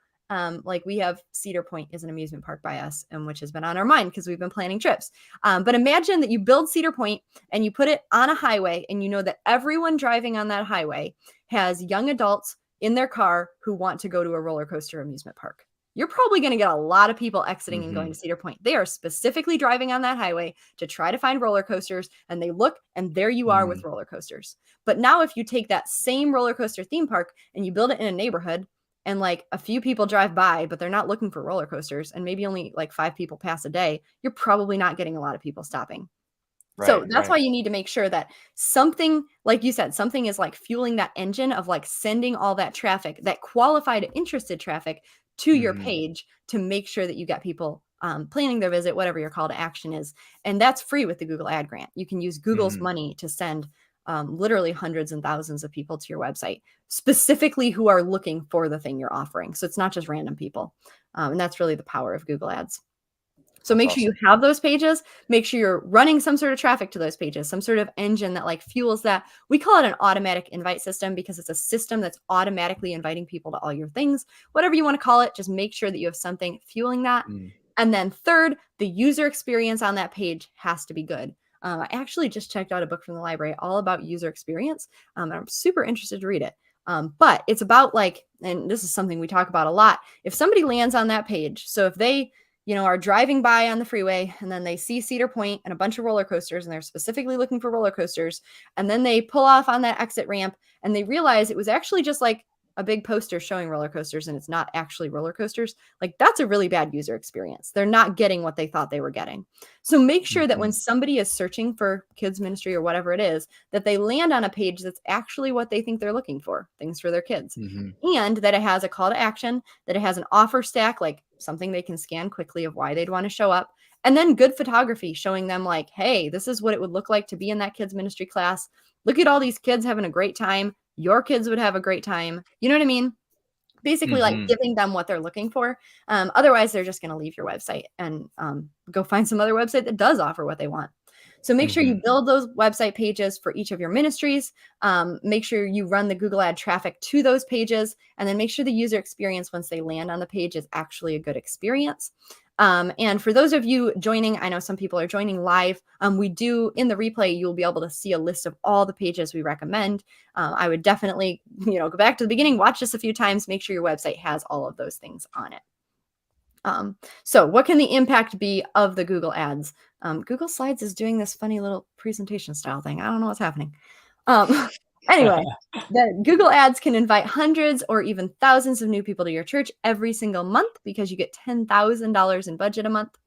like we have Cedar Point is an amusement park by us and which has been on our mind because we've been planning trips. But imagine that you build Cedar Point and you put it on a highway and you know that everyone driving on that highway has young adults in their car who want to go to a roller coaster amusement park. You're probably going to get a lot of people exiting and going Mhm. to Cedar Point. They are specifically driving on that highway to try to find roller coasters and they look and there you are with Mhm. roller coasters. But now if you take that same roller coaster theme park and you build it in a neighborhood and like a few people drive by, but they're not looking for roller coasters and maybe only like 5 people pass a day, you're probably not getting a lot of people stopping. So Right, that's right. why you need to make sure that something, like you said, something is like fueling that engine of like sending all that traffic, that qualified interested traffic to your Mhm. page to make sure that you get people planning their visit, whatever your call to action is. And that's free with the Google Ad Grant. You can use Google's Mhm. money to send literally hundreds and thousands of people to your website, specifically who are looking for the thing you're offering. So it's not just random people. And that's really the power of Google Ads. So That's make sure you awesome. have those pages, make sure you're running some sort of traffic to those pages, some sort of engine that like fuels that. We call it an automatic invite system because it's a system that's automatically inviting people to all your things. Whatever you want to call it, just make sure that you have something fueling that. Mm. And then third, the user experience on that page has to be good. I actually just checked out a book from the library all about user experience, and I'm super interested to read it. But it's about like, and this is something we talk about a lot. If somebody lands on that page, so if they are driving by on the freeway and then they see Cedar Point and a bunch of roller coasters and they're specifically looking for roller coasters. And then they pull off on that exit ramp and they realize it was actually just like a big poster showing roller coasters and it's not actually roller coasters. Like that's a really bad user experience. They're not getting what they thought they were getting. So make sure that when Mhm. somebody is searching for kids ministry or whatever it is, that they land on a page that's actually what they think they're looking for, things for their kids. Mhm. And that it has a call to action, that it has an offer stack, like something they can scan quickly of why they'd want to show up. And then good photography showing them, like, hey, this is what it would look like to be in that kids' ministry class. Look at all these kids having a great time. Your kids would have a great time. You know what I mean? Basically, like Mhm. giving them what they're looking for. Otherwise, they're just going to leave your website and go find some other website that does offer what they want. So make sure you Mhm. build those website pages for each of your ministries. Make sure you run the Google ad traffic to those pages, and then make sure the user experience once they land on the page is actually a good experience. And for those of you joining, I know some people are joining live. We do in the replay, you'll be able to see a list of all the pages we recommend. I would definitely, go back to the beginning, watch this a few times, make sure your website has all of those things on it. So what can the impact be of the Google ads? Google Slides is doing this funny little presentation style thing. I don't know what's happening. Anyway, the Google ads can invite hundreds or even thousands of new people to your church every single month because you get $10,000 in budget a month.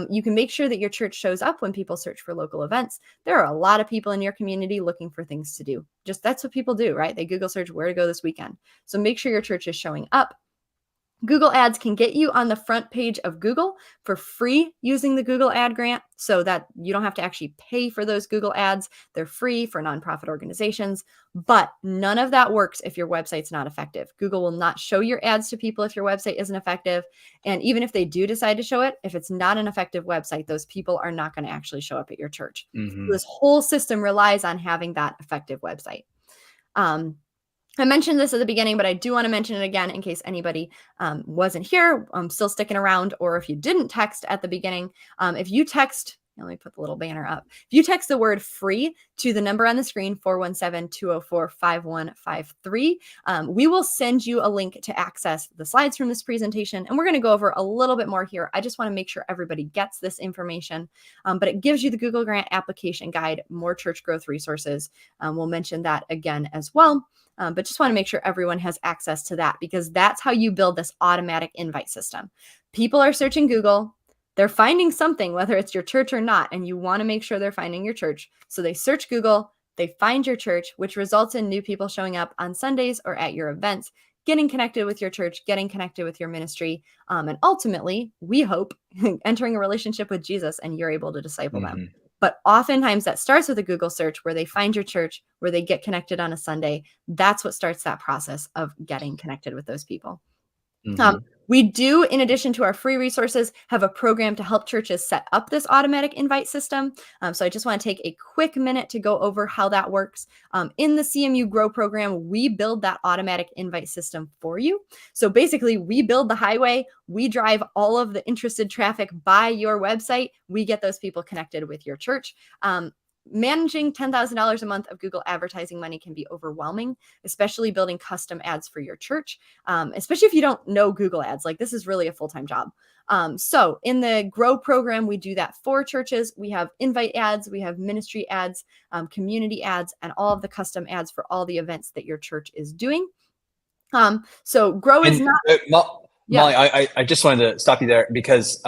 You can make sure that your church shows up when people search for local events. There are a lot of people in your community looking for things to do. Just that's what people do, right? They Google search where to go this weekend. So make sure your church is showing up. Google Ads can get you on the front page of Google for free using the Google Ad Grant so that you don't have to actually pay for those Google ads. They're free for nonprofit organizations, but none of that works if your website's not effective. Google will not show your ads to people if your website isn't effective. And even if they do decide to show it, if it's not an effective website, those people are not going to actually show up at your church. So Mhm. this whole system relies on having that effective website. I mentioned this at the beginning, but I do want to mention it again in case anybody wasn't here, still sticking around, or if you didn't text at the beginning. If you text, let me put the little banner up. If you text the word free to the number on the screen, 417-204-5153, we will send you a link to access the slides from this presentation. And we're going to go over a little bit more here. I just want to make sure everybody gets this information, but it gives you the Google Grant application guide, more church growth resources. We'll mention that again as well. But just want to make sure everyone has access to that because that's how you build this automatic invite system. People are searching Google. They're finding something, whether it's your church or not, and you want to make sure they're finding your church. So they search Google. They find your church, which results in new people showing up on Sundays or at your events, getting connected with your church, getting connected with your ministry, and ultimately, we hope, entering a relationship with Jesus, and you're able to disciple them. But oftentimes that starts with a Google search where they find your church, where they get connected on a Sunday. That's what starts that process of getting connected with those people. We do, in addition to our free resources, have a program to help churches set up this automatic invite system. So I just want to take a quick minute to go over how that works. In the CMU Grow program, we build that automatic invite system for you. So basically, we build the highway, we drive all of the interested traffic by your website, we get those people connected with your church. Managing $10,000 a month of Google advertising money can be overwhelming, especially building custom ads for your church, especially if you don't know Google ads. Like, this is really a full-time job. So in the Grow program, we do that for churches. We have invite ads, we have ministry ads, community ads, and all of the custom ads for all the events that your church is doing. So Grow is not... Molly, I just wanted to stop you there because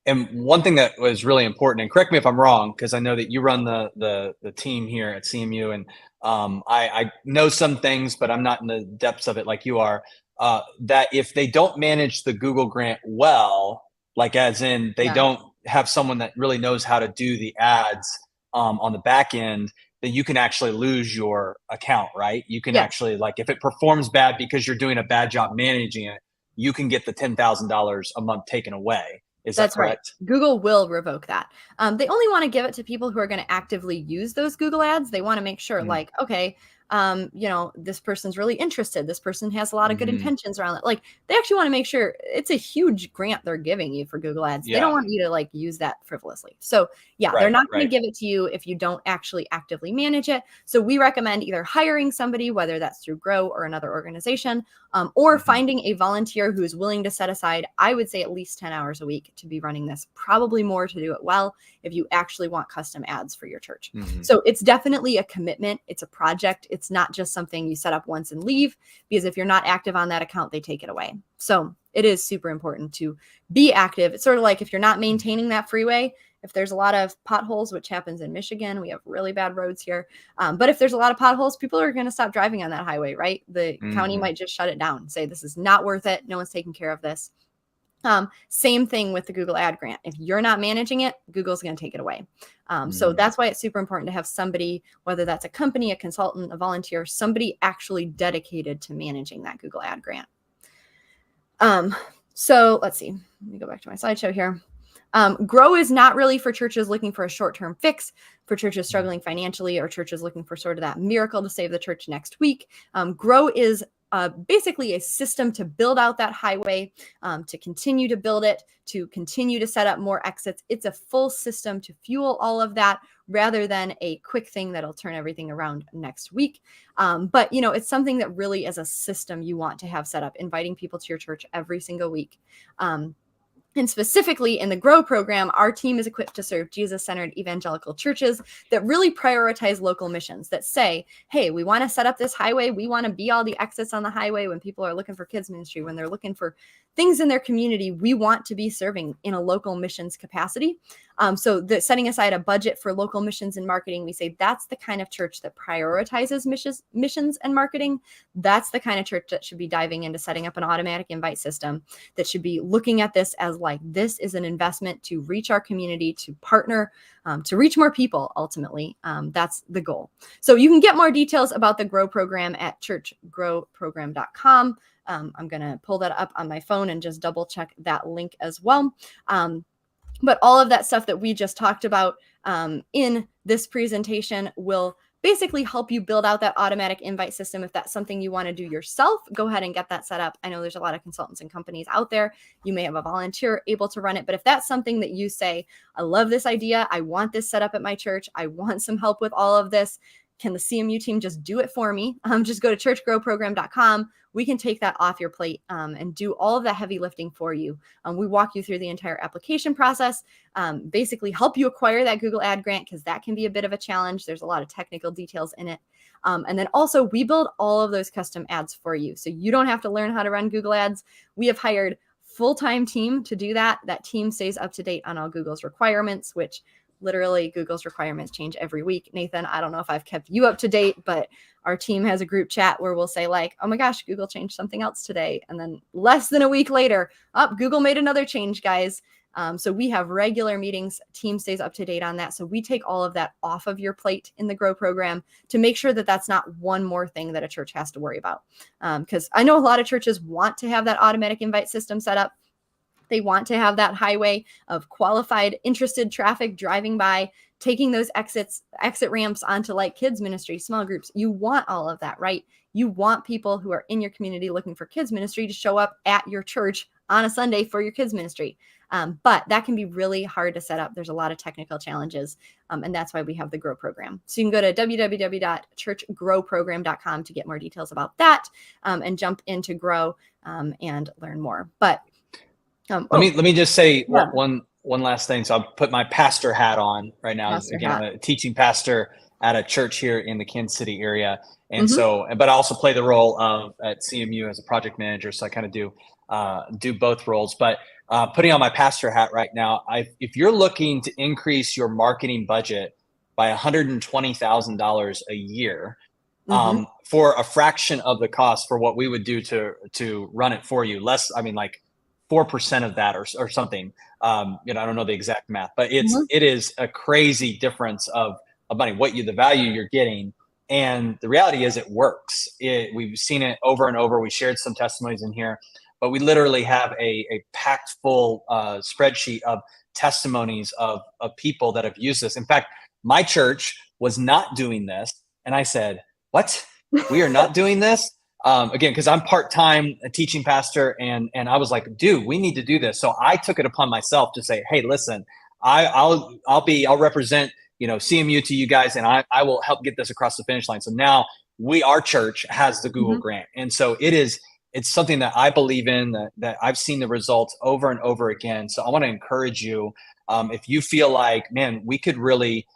and one thing that was really important, and correct me if I'm wrong, because I know that you run the team here at CMU, and I know some things, but I'm not in the depths of it like you are, that if they don't manage the Google grant well, like as in they don't have someone that really knows how to do the ads on the back end, then you can actually lose your account, right? You can actually, like, if it performs bad because you're doing a bad job managing it, you can get the $10,000 a month taken away. That's correct? Right. Google will revoke that. They only want to give it to people who are going to actively use those Google ads. They want to make sure, like, okay, this person's really interested. This person has a lot of good intentions around it. Like, they actually want to make sure it's a huge grant they're giving you for Google ads. They don't want you to like use that frivolously. So they're not going to give it to you if you don't actually actively manage it. So we recommend either hiring somebody, whether that's through Grow or another organization, or finding a volunteer who is willing to set aside, I would say, at least 10 hours a week to be running this, probably more to do it well if you actually want custom ads for your church. So it's definitely a commitment. It's a project. It's not just something you set up once and leave, because if you're not active on that account, they take it away. So it is super important to be active. It's sort of like if you're not maintaining that freeway, if there's a lot of potholes, which happens in Michigan, we have really bad roads here. But if there's a lot of potholes, people are going to stop driving on that highway, right? The county might just shut it down and say, this is not worth it. No one's taking care of this. Same thing with the Google ad grant. If you're not managing it, Google's going to take it away. So that's why it's super important to have somebody, whether that's a company, a consultant, a volunteer, somebody actually dedicated to managing that Google ad grant. So let's see. Let me go back to my slideshow here. Grow is not really for churches looking for a short-term fix, for churches struggling financially, or churches looking for sort of that miracle to save the church next week. Grow is basically a system to build out that highway, to continue to build it, to continue to set up more exits. It's a full system to fuel all of that rather than a quick thing that'll turn everything around next week. But, it's something that really is a system you want to have set up, inviting people to your church every single week. And specifically in the Grow program, our team is equipped to serve Jesus-centered evangelical churches that really prioritize local missions, that say, hey, we want to set up this highway. We want to be all the exits on the highway when people are looking for kids ministry, when they're looking for things in their community. We want to be serving in a local missions capacity. So setting aside a budget for local missions and marketing, we say that's the kind of church that prioritizes missions and marketing. That's the kind of church that should be diving into setting up an automatic invite system, that should be looking at this as like, this is an investment to reach our community, to partner, to reach more people. Ultimately, that's the goal. So you can get more details about the Grow program at churchgrowprogram.com. I'm going to pull that up on my phone and just double check that link as well. But all of that stuff that we just talked about in this presentation will basically help you build out that automatic invite system. If that's something you want to do yourself, go ahead and get that set up. I know there's a lot of consultants and companies out there. You may have a volunteer able to run it. But if that's something that you say, I love this idea, I want this set up at my church, I want some help with all of this, can the CMU team just do it for me? Just go to churchgrowprogram.com. We can take that off your plate and do all of the heavy lifting for you. We walk you through the entire application process, basically help you acquire that Google ad grant, because that can be a bit of a challenge. There's a lot of technical details in it. And then also we build all of those custom ads for you. So you don't have to learn how to run Google ads. We have hired full-time team to do that. That team stays up to date on all Google's requirements, which literally Google's requirements change every week. Nathan, I don't know if I've kept you up to date, but our team has a group chat where we'll say like, oh my gosh, Google changed something else today. And then less than a week later, Google made another change, guys. So we have regular meetings. Team stays up to date on that. So we take all of that off of your plate in the Grow program to make sure that that's not one more thing that a church has to worry about. Because I know a lot of churches want to have that automatic invite system set up. They want to have that highway of qualified, interested traffic driving by, taking those exit ramps onto like kids ministry, small groups. You want all of that, right? You want people who are in your community looking for kids ministry to show up at your church on a Sunday for your kids ministry. But that can be really hard to set up. There's a lot of technical challenges. And that's why we have the Grow program. So you can go to www.churchgrowprogram.com to get more details about that and jump into Grow and learn more. But let me just say one last thing. So I'll put my pastor hat on right now. Again, I'm a teaching pastor at a church here in the Kansas City area. And but I also play the role of at CMU as a project manager. So I kind of do both roles, but putting on my pastor hat right now, if you're looking to increase your marketing budget by $120,000 a year, for a fraction of the cost for what we would do to run it for you, like 4% of that or something. I don't know the exact math, but it is a crazy difference of money, the value you're getting. And the reality is it works. We've seen it over and over. We shared some testimonies in here, but we literally have a packed full spreadsheet of testimonies of people that have used this. In fact, my church was not doing this. And I said, what? We are not doing this? Again, because I'm part-time a teaching pastor, and I was like, dude, we need to do this. So I took it upon myself to say, hey, listen, I'll represent CMU to you guys, and I will help get this across the finish line. So now our church has the Google grant, and so it's something that I believe in, that I've seen the results over and over again. So I want to encourage you, if you feel like, man, we could really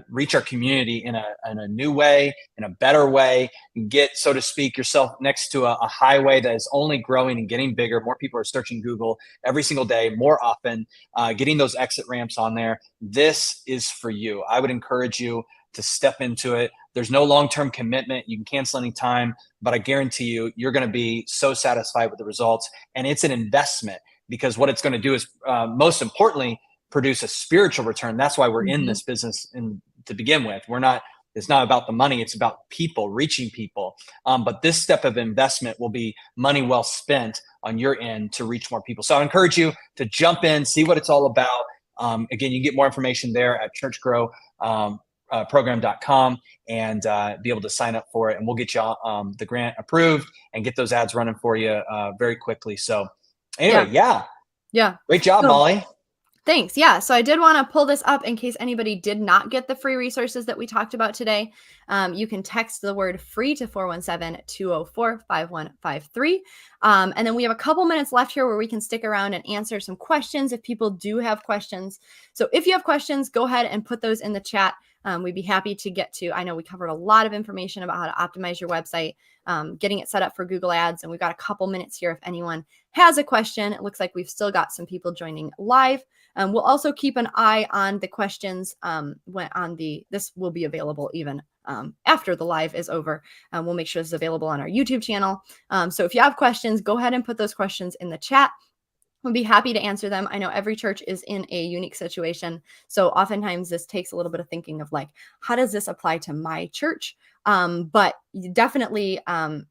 reach our community in a new way, in a better way, and get, so to speak, yourself next to a highway that is only growing and getting bigger. More people are searching Google every single day, more often, getting those exit ramps on there. This is for you. I would encourage you to step into it. There's no long-term commitment. You can cancel any time, but I guarantee you're going to be so satisfied with the results. And it's an investment, because what it's going to do is, most importantly, produce a spiritual return. That's why we're in this business to begin with. It's not about the money. It's about people, reaching people. But this step of investment will be money well spent on your end to reach more people. So I encourage you to jump in, see what it's all about. Again, you can get more information there at churchgrowprogram.com and be able to sign up for it. And we'll get you the grant approved and get those ads running for you very quickly. So anyway, yeah. Great job, Molly. Thanks. Yeah. So I did want to pull this up in case anybody did not get the free resources that we talked about today. You can text the word free to 417-204-5153. And then we have a couple minutes left here where we can stick around and answer some questions if people do have questions. So if you have questions, go ahead and put those in the chat. We'd be happy to get to. I know we covered a lot of information about how to optimize your website, getting it set up for Google Ads. And we've got a couple minutes here if anyone has a question. It looks like we've still got some people joining live. We'll also keep an eye on the questions this will be available even after the live is over. We'll make sure this is available on our YouTube channel. So if you have questions, go ahead and put those questions in the chat. We'll be happy to answer them. I know every church is in a unique situation. So oftentimes this takes a little bit of thinking of like, how does this apply to my church? But you definitely, go ahead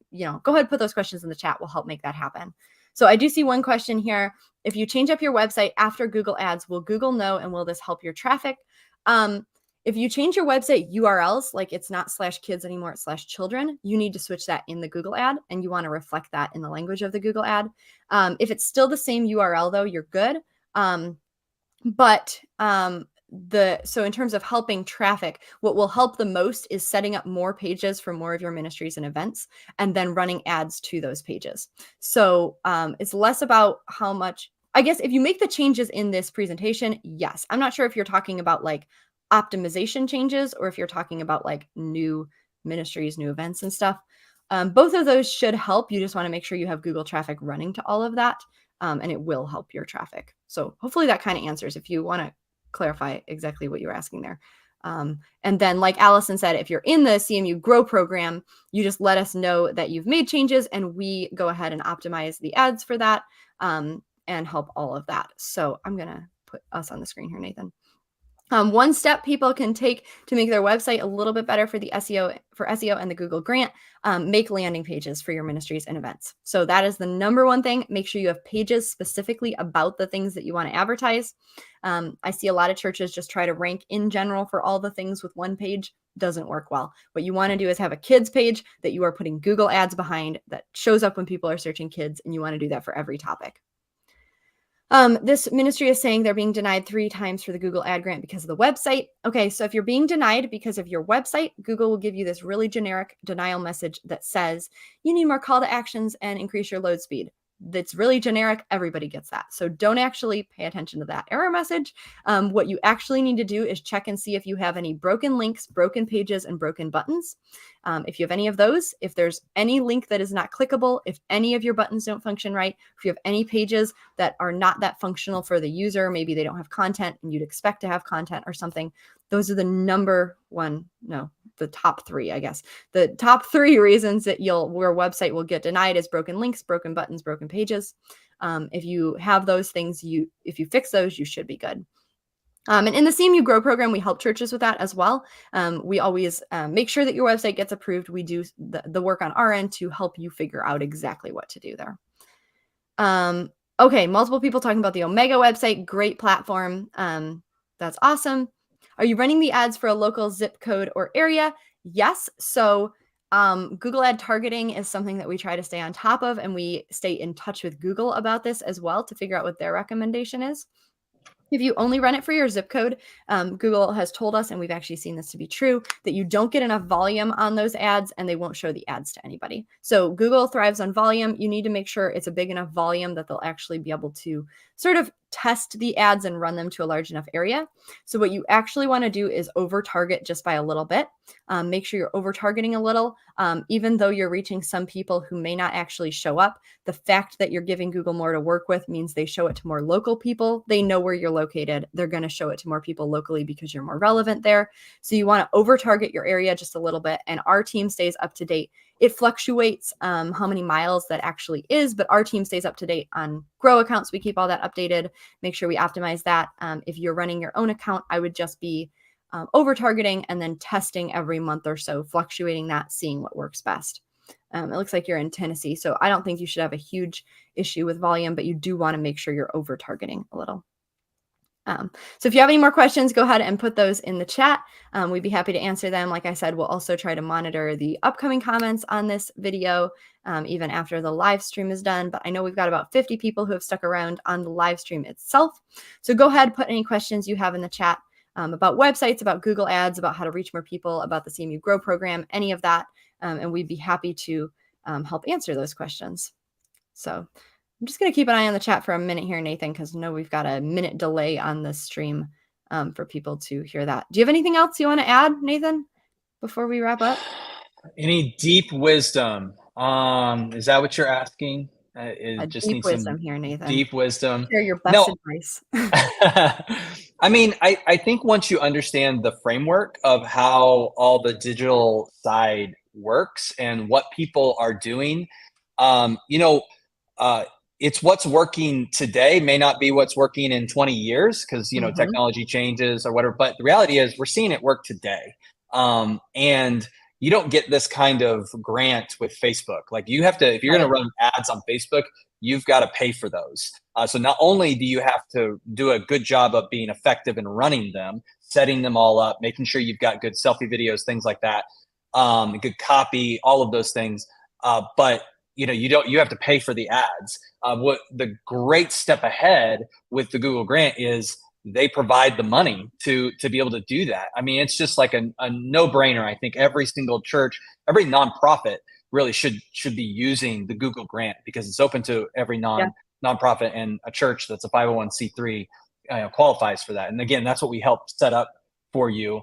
and put those questions in the chat. We'll help make that happen. So I do see one question here. If you change up your website after Google Ads, will Google know, and will this help your traffic? If you change your website URLs, like it's not /kids anymore, it's /children, you need to switch that in the Google ad, and you want to reflect that in the language of the Google ad. If it's still the same URL though, you're good. So in terms of helping traffic, what will help the most is setting up more pages for more of your ministries and events, and then running ads to those pages. So it's less about how much, I guess if you make the changes in this presentation, yes. I'm not sure if you're talking about like optimization changes or if you're talking about like new ministries, new events and stuff. Both of those should help. You just want to make sure you have Google traffic running to all of that, and it will help your traffic. So hopefully that kind of answers. If you want to clarify exactly what you were asking there. And then, like Allison said, if you're in the CMU Grow program, you just let us know that you've made changes, and we go ahead and optimize the ads for that, and help all of that. So I'm going to put us on the screen here, Nathan. One step people can take to make their website a little bit better for the SEO and the Google Grant, make landing pages for your ministries and events. So that is the number one thing. Make sure you have pages specifically about the things that you want to advertise. I see a lot of churches just try to rank in general for all the things with one page. Doesn't work well. What you want to do is have a kids page that you are putting Google ads behind that shows up when people are searching kids, and you want to do that for every topic. This ministry is saying they're being denied 3 times for the Google ad grant because of the website. Okay, so if you're being denied because of your website, Google will give you this really generic denial message that says you need more call to actions and increase your load speed. That's really generic. Everybody gets that. So don't actually pay attention to that error message. What you actually need to do is check and see if you have any broken links, broken pages, and broken buttons. If you have any of those, if there's any link that is not clickable, if any of your buttons don't function right, if you have any pages that are not that functional for the user, maybe they don't have content and you'd expect to have content or something, those are the top 3, I guess. The top 3 reasons that your website will get denied is broken links, broken buttons, broken pages. If you have those things, if you fix those, you should be good. And in the CMU Grow program, we help churches with that as well. We always make sure that your website gets approved. We do the work on our end to help you figure out exactly what to do there. Okay, multiple people talking about the Omega website. Great platform. That's awesome. Are you running the ads for a local zip code or area? Yes. So Google ad targeting is something that we try to stay on top of, and we stay in touch with Google about this as well to figure out what their recommendation is. If you only run it for your zip code, Google has told us, and we've actually seen this to be true, that you don't get enough volume on those ads and they won't show the ads to anybody. So Google thrives on volume. You need to make sure it's a big enough volume that they'll actually be able to sort of test the ads and run them to a large enough area. So what you actually want to do is over target just by a little bit. Make sure you're over targeting a little, even though you're reaching some people who may not actually show up. The fact that you're giving Google more to work with means they show it to more local people. They know where you're located. They're going to show it to more people locally because you're more relevant there. So you want to over target your area just a little bit, and our team stays up to date. It fluctuates how many miles that actually is, but our team stays up to date on Grow accounts. We keep all that updated, make sure we optimize that. If you're running your own account, I would just be over targeting and then testing every month or so, fluctuating that, seeing what works best. It looks like you're in Tennessee, so I don't think you should have a huge issue with volume, but you do want to make sure you're over targeting a little. So if you have any more questions, go ahead and put those in the chat. We'd be happy to answer them. Like I said, we'll also try to monitor the upcoming comments on this video, even after the live stream is done. But I know we've got about 50 people who have stuck around on the live stream itself. So go ahead, put any questions you have in the chat about websites, about Google ads, about how to reach more people, about the CMU Grow program, any of that. And we'd be happy to help answer those questions. So I'm just going to keep an eye on the chat for a minute here, Nathan, because I know we've got a minute delay on the stream for people to hear that. Do you have anything else you want to add, Nathan, before we wrap up? Any deep wisdom? Is that what you're asking? Deep wisdom here, Nathan. Deep wisdom. Share your best advice. I mean, I think once you understand the framework of how all the digital side works and what people are doing, it's what's working today may not be what's working in 20 years because, technology changes or whatever. But the reality is we're seeing it work today. And you don't get this kind of grant with Facebook. Like you have to, if you're going to run ads on Facebook, you've got to pay for those. So not only do you have to do a good job of being effective in running them, setting them all up, making sure you've got good selfie videos, things like that, good copy, all of those things. But you have to pay for the ads. What the great step ahead with the Google Grant is they provide the money to be able to do that. I mean, it's just like a no-brainer. I think every single church, every nonprofit really should be using the Google Grant because it's open to every nonprofit, and a church that's a 501c3 qualifies for that. And again, that's what we help set up for you.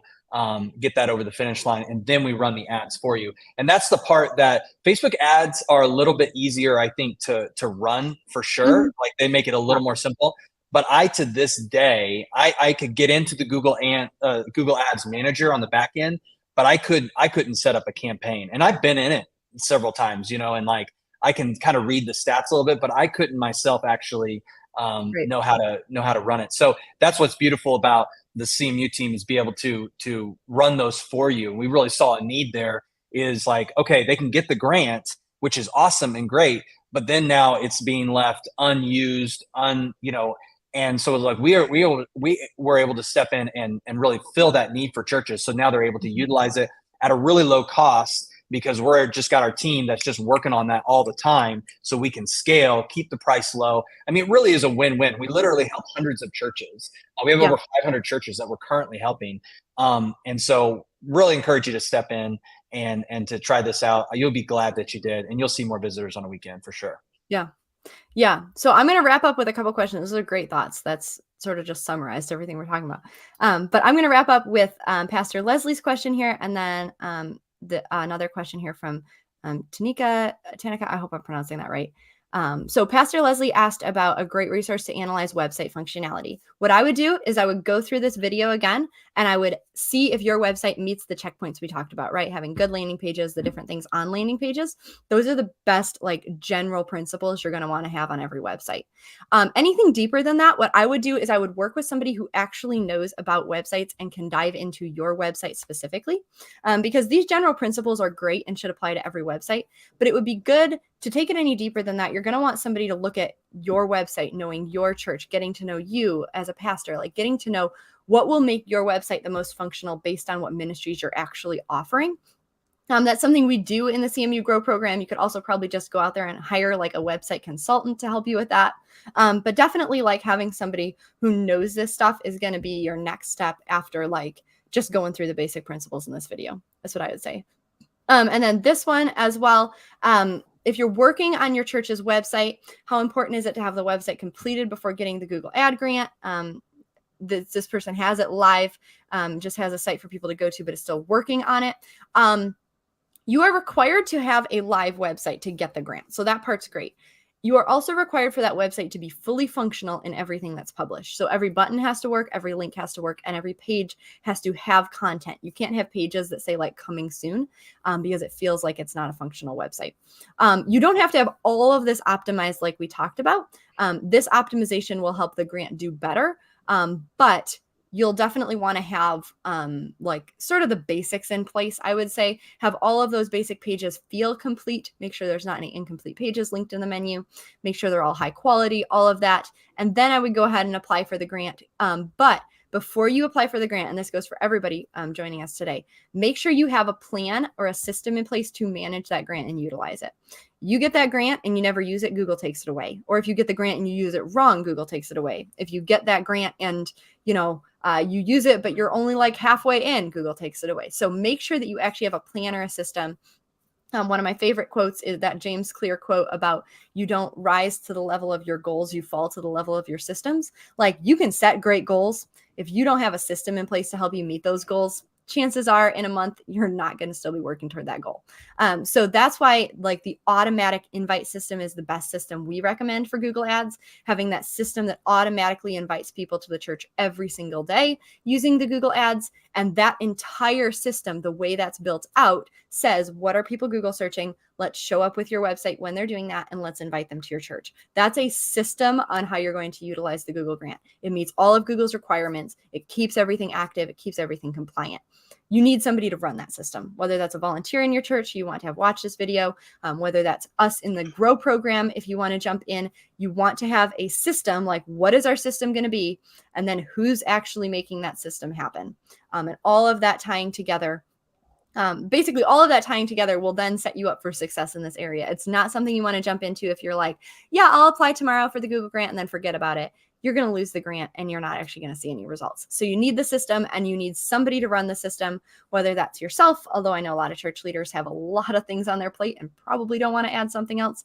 Get that over the finish line, and then we run the ads for you. And that's the part that Facebook ads are a little bit easier, I think, to run for sure. Like they make it a little more simple. But to this day, I could get into the Google Ads Manager on the back end, but I couldn't set up a campaign. And I've been in it several times, and like I can kind of read the stats a little bit, but I couldn't myself actually Great. know how to run it. So that's what's beautiful about the CMU team, is be able to run those for you. And we really saw a need there, is like, okay, they can get the grant, which is awesome and great, but then now it's being left unused, and so like we were able to step in and really fill that need for churches. So now they're able to utilize it at a really low cost, because we're just got our team that's just working on that all the time, so we can scale, keep the price low. I mean, it really is a win-win. We literally help hundreds of churches. We have over 500 churches that we're currently helping. And so really encourage you to step in and to try this out. You'll be glad that you did, and you'll see more visitors on a weekend for sure. Yeah. Yeah. So I'm going to wrap up with a couple questions. Those are great thoughts. That's sort of just summarized everything we're talking about. But I'm going to wrap up with Pastor Leslie's question here, and then another question here from Tanika. I hope I'm pronouncing that right. So Pastor Leslie asked about a great resource to analyze website functionality. What I would do is I would go through this video again, and I would see if your website meets the checkpoints we talked about, right? Having good landing pages, the different things on landing pages. Those are the best like general principles you're going to want to have on every website. Anything deeper than that, what I would do is I would work with somebody who actually knows about websites and can dive into your website specifically, because these general principles are great and should apply to every website, but it would be good to take it any deeper than that. You're going to want somebody to look at your website, knowing your church, getting to know you as a pastor, like getting to know what will make your website the most functional based on what ministries you're actually offering. That's something we do in the CMU Grow program. You could also probably just go out there and hire like a website consultant to help you with that. But definitely like having somebody who knows this stuff is going to be your next step after like just going through the basic principles in this video. That's what I would say. And then this one as well. If you're working on your church's website, how important is it to have the website completed before getting the Google Ad Grant? This person has it live, just has a site for people to go to, but is still working on it. You are required to have a live website to get the grant. So that part's great. You are also required for that website to be fully functional in everything that's published. So every button has to work, every link has to work, and every page has to have content. You can't have pages that say like coming soon, because it feels like it's not a functional website. You don't have to have all of this optimized like we talked about. This optimization will help the grant do better, but you'll definitely want to have like sort of the basics in place. I would say have all of those basic pages feel complete. Make sure there's not any incomplete pages linked in the menu. Make sure they're all high quality, all of that. And then I would go ahead and apply for the grant. But before you apply for the grant, and this goes for everybody joining us today, make sure you have a plan or a system in place to manage that grant and utilize it. You get that grant and you never use it, Google takes it away. Or if you get the grant and you use it wrong, Google takes it away. If you get that grant and, you use it, but you're only like halfway in, Google takes it away. So make sure that you actually have a plan or a system. One of my favorite quotes is that James Clear quote about you don't rise to the level of your goals, you fall to the level of your systems. Like you can set great goals. If you don't have a system in place to help you meet those goals, chances are in a month, you're not going to still be working toward that goal. So that's why like the automatic invite system is the best system we recommend for Google Ads, having that system that automatically invites people to the church every single day using the Google Ads. And that entire system, the way that's built out, says, what are people Google searching? Let's show up with your website when they're doing that, and let's invite them to your church. That's a system on how you're going to utilize the Google Grant. It meets all of Google's requirements. It keeps everything active. It keeps everything compliant. You need somebody to run that system, whether that's a volunteer in your church, you want to have watched this video, whether that's us in the Grow program, if you want to jump in, you want to have a system, like what is our system going to be? And then who's actually making that system happen? And all of that tying together, basically all of that tying together will then set you up for success in this area. It's not something you want to jump into if you're like, yeah, I'll apply tomorrow for the Google Grant and then forget about it. You're going to lose the grant and you're not actually going to see any results. So you need the system and you need somebody to run the system, whether that's yourself, although I know a lot of church leaders have a lot of things on their plate and probably don't want to add something else.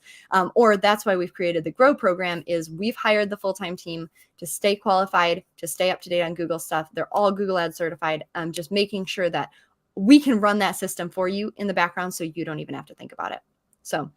Or that's why we've created the Grow program, is we've hired the full-time team to stay qualified, to stay up to date on Google stuff. They're all Google Ads certified. Just making sure that we can run that system for you in the background so you don't even have to think about it. So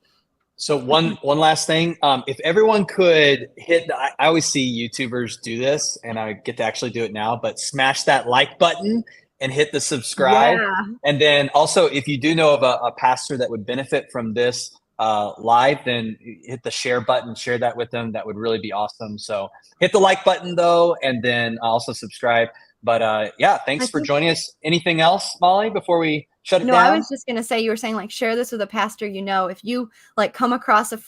So one last thing, if everyone could hit, I always see YouTubers do this, and I get to actually do it now. But smash that like button and hit the subscribe, Yeah. and then also if you do know of a pastor that would benefit from this live, then hit the share button, share that with them. That would really be awesome. So hit the like button though, and then also subscribe. But yeah, thanks for joining us. Anything else, Molly, before we shut it No, down? I was just gonna say, you were saying like share this with a pastor, if you like come across a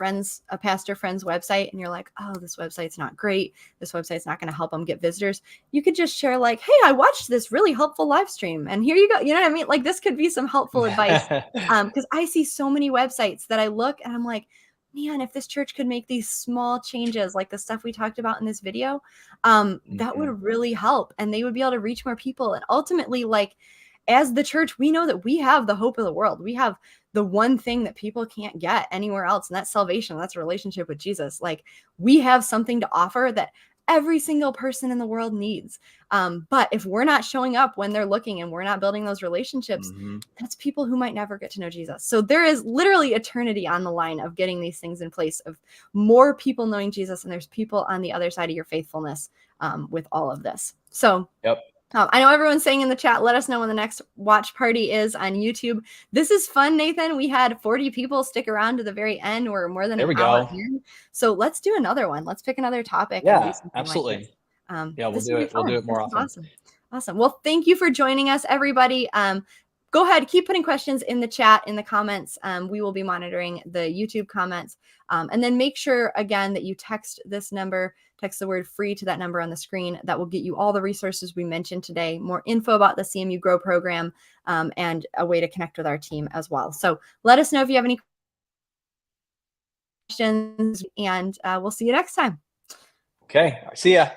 pastor friend's website and you're like, oh, this website's not great, this website's not gonna help them get visitors, you could just share like, hey, I watched this really helpful live stream and here you go. You know what I mean? Like this could be some helpful advice. Because I see so many websites that I look and I'm like, man, if this church could make these small changes like the stuff we talked about in this video, that would really help and they would be able to reach more people. And ultimately, like, as the church, we know that we have the hope of the world. We have the one thing that people can't get anywhere else, and that's salvation. That's a relationship with Jesus. Like we have something to offer that every single person in the world needs. But if we're not showing up when they're looking and we're not building those relationships, that's people who might never get to know Jesus. So there is literally eternity on the line of getting these things in place, of more people knowing Jesus, and there's people on the other side of your faithfulness with all of this. So yep. I know everyone's saying in the chat, let us know when the next watch party is on YouTube. This is fun, Nathan. We had 40 people stick around to the very end. We're more than an hour in. So let's do another one. Let's pick another topic. Yeah, and do something absolutely. Like yeah, we'll do it. We'll do it more often. Awesome. Well, thank you for joining us, everybody. Go ahead, keep putting questions in the chat, in the comments. We will be monitoring the YouTube comments. And then make sure, again, that you text this number, text the word free to that number on the screen. That will get you all the resources we mentioned today, more info about the CMU Grow program, and a way to connect with our team as well. So let us know if you have any questions, and we'll see you next time. Okay. See ya.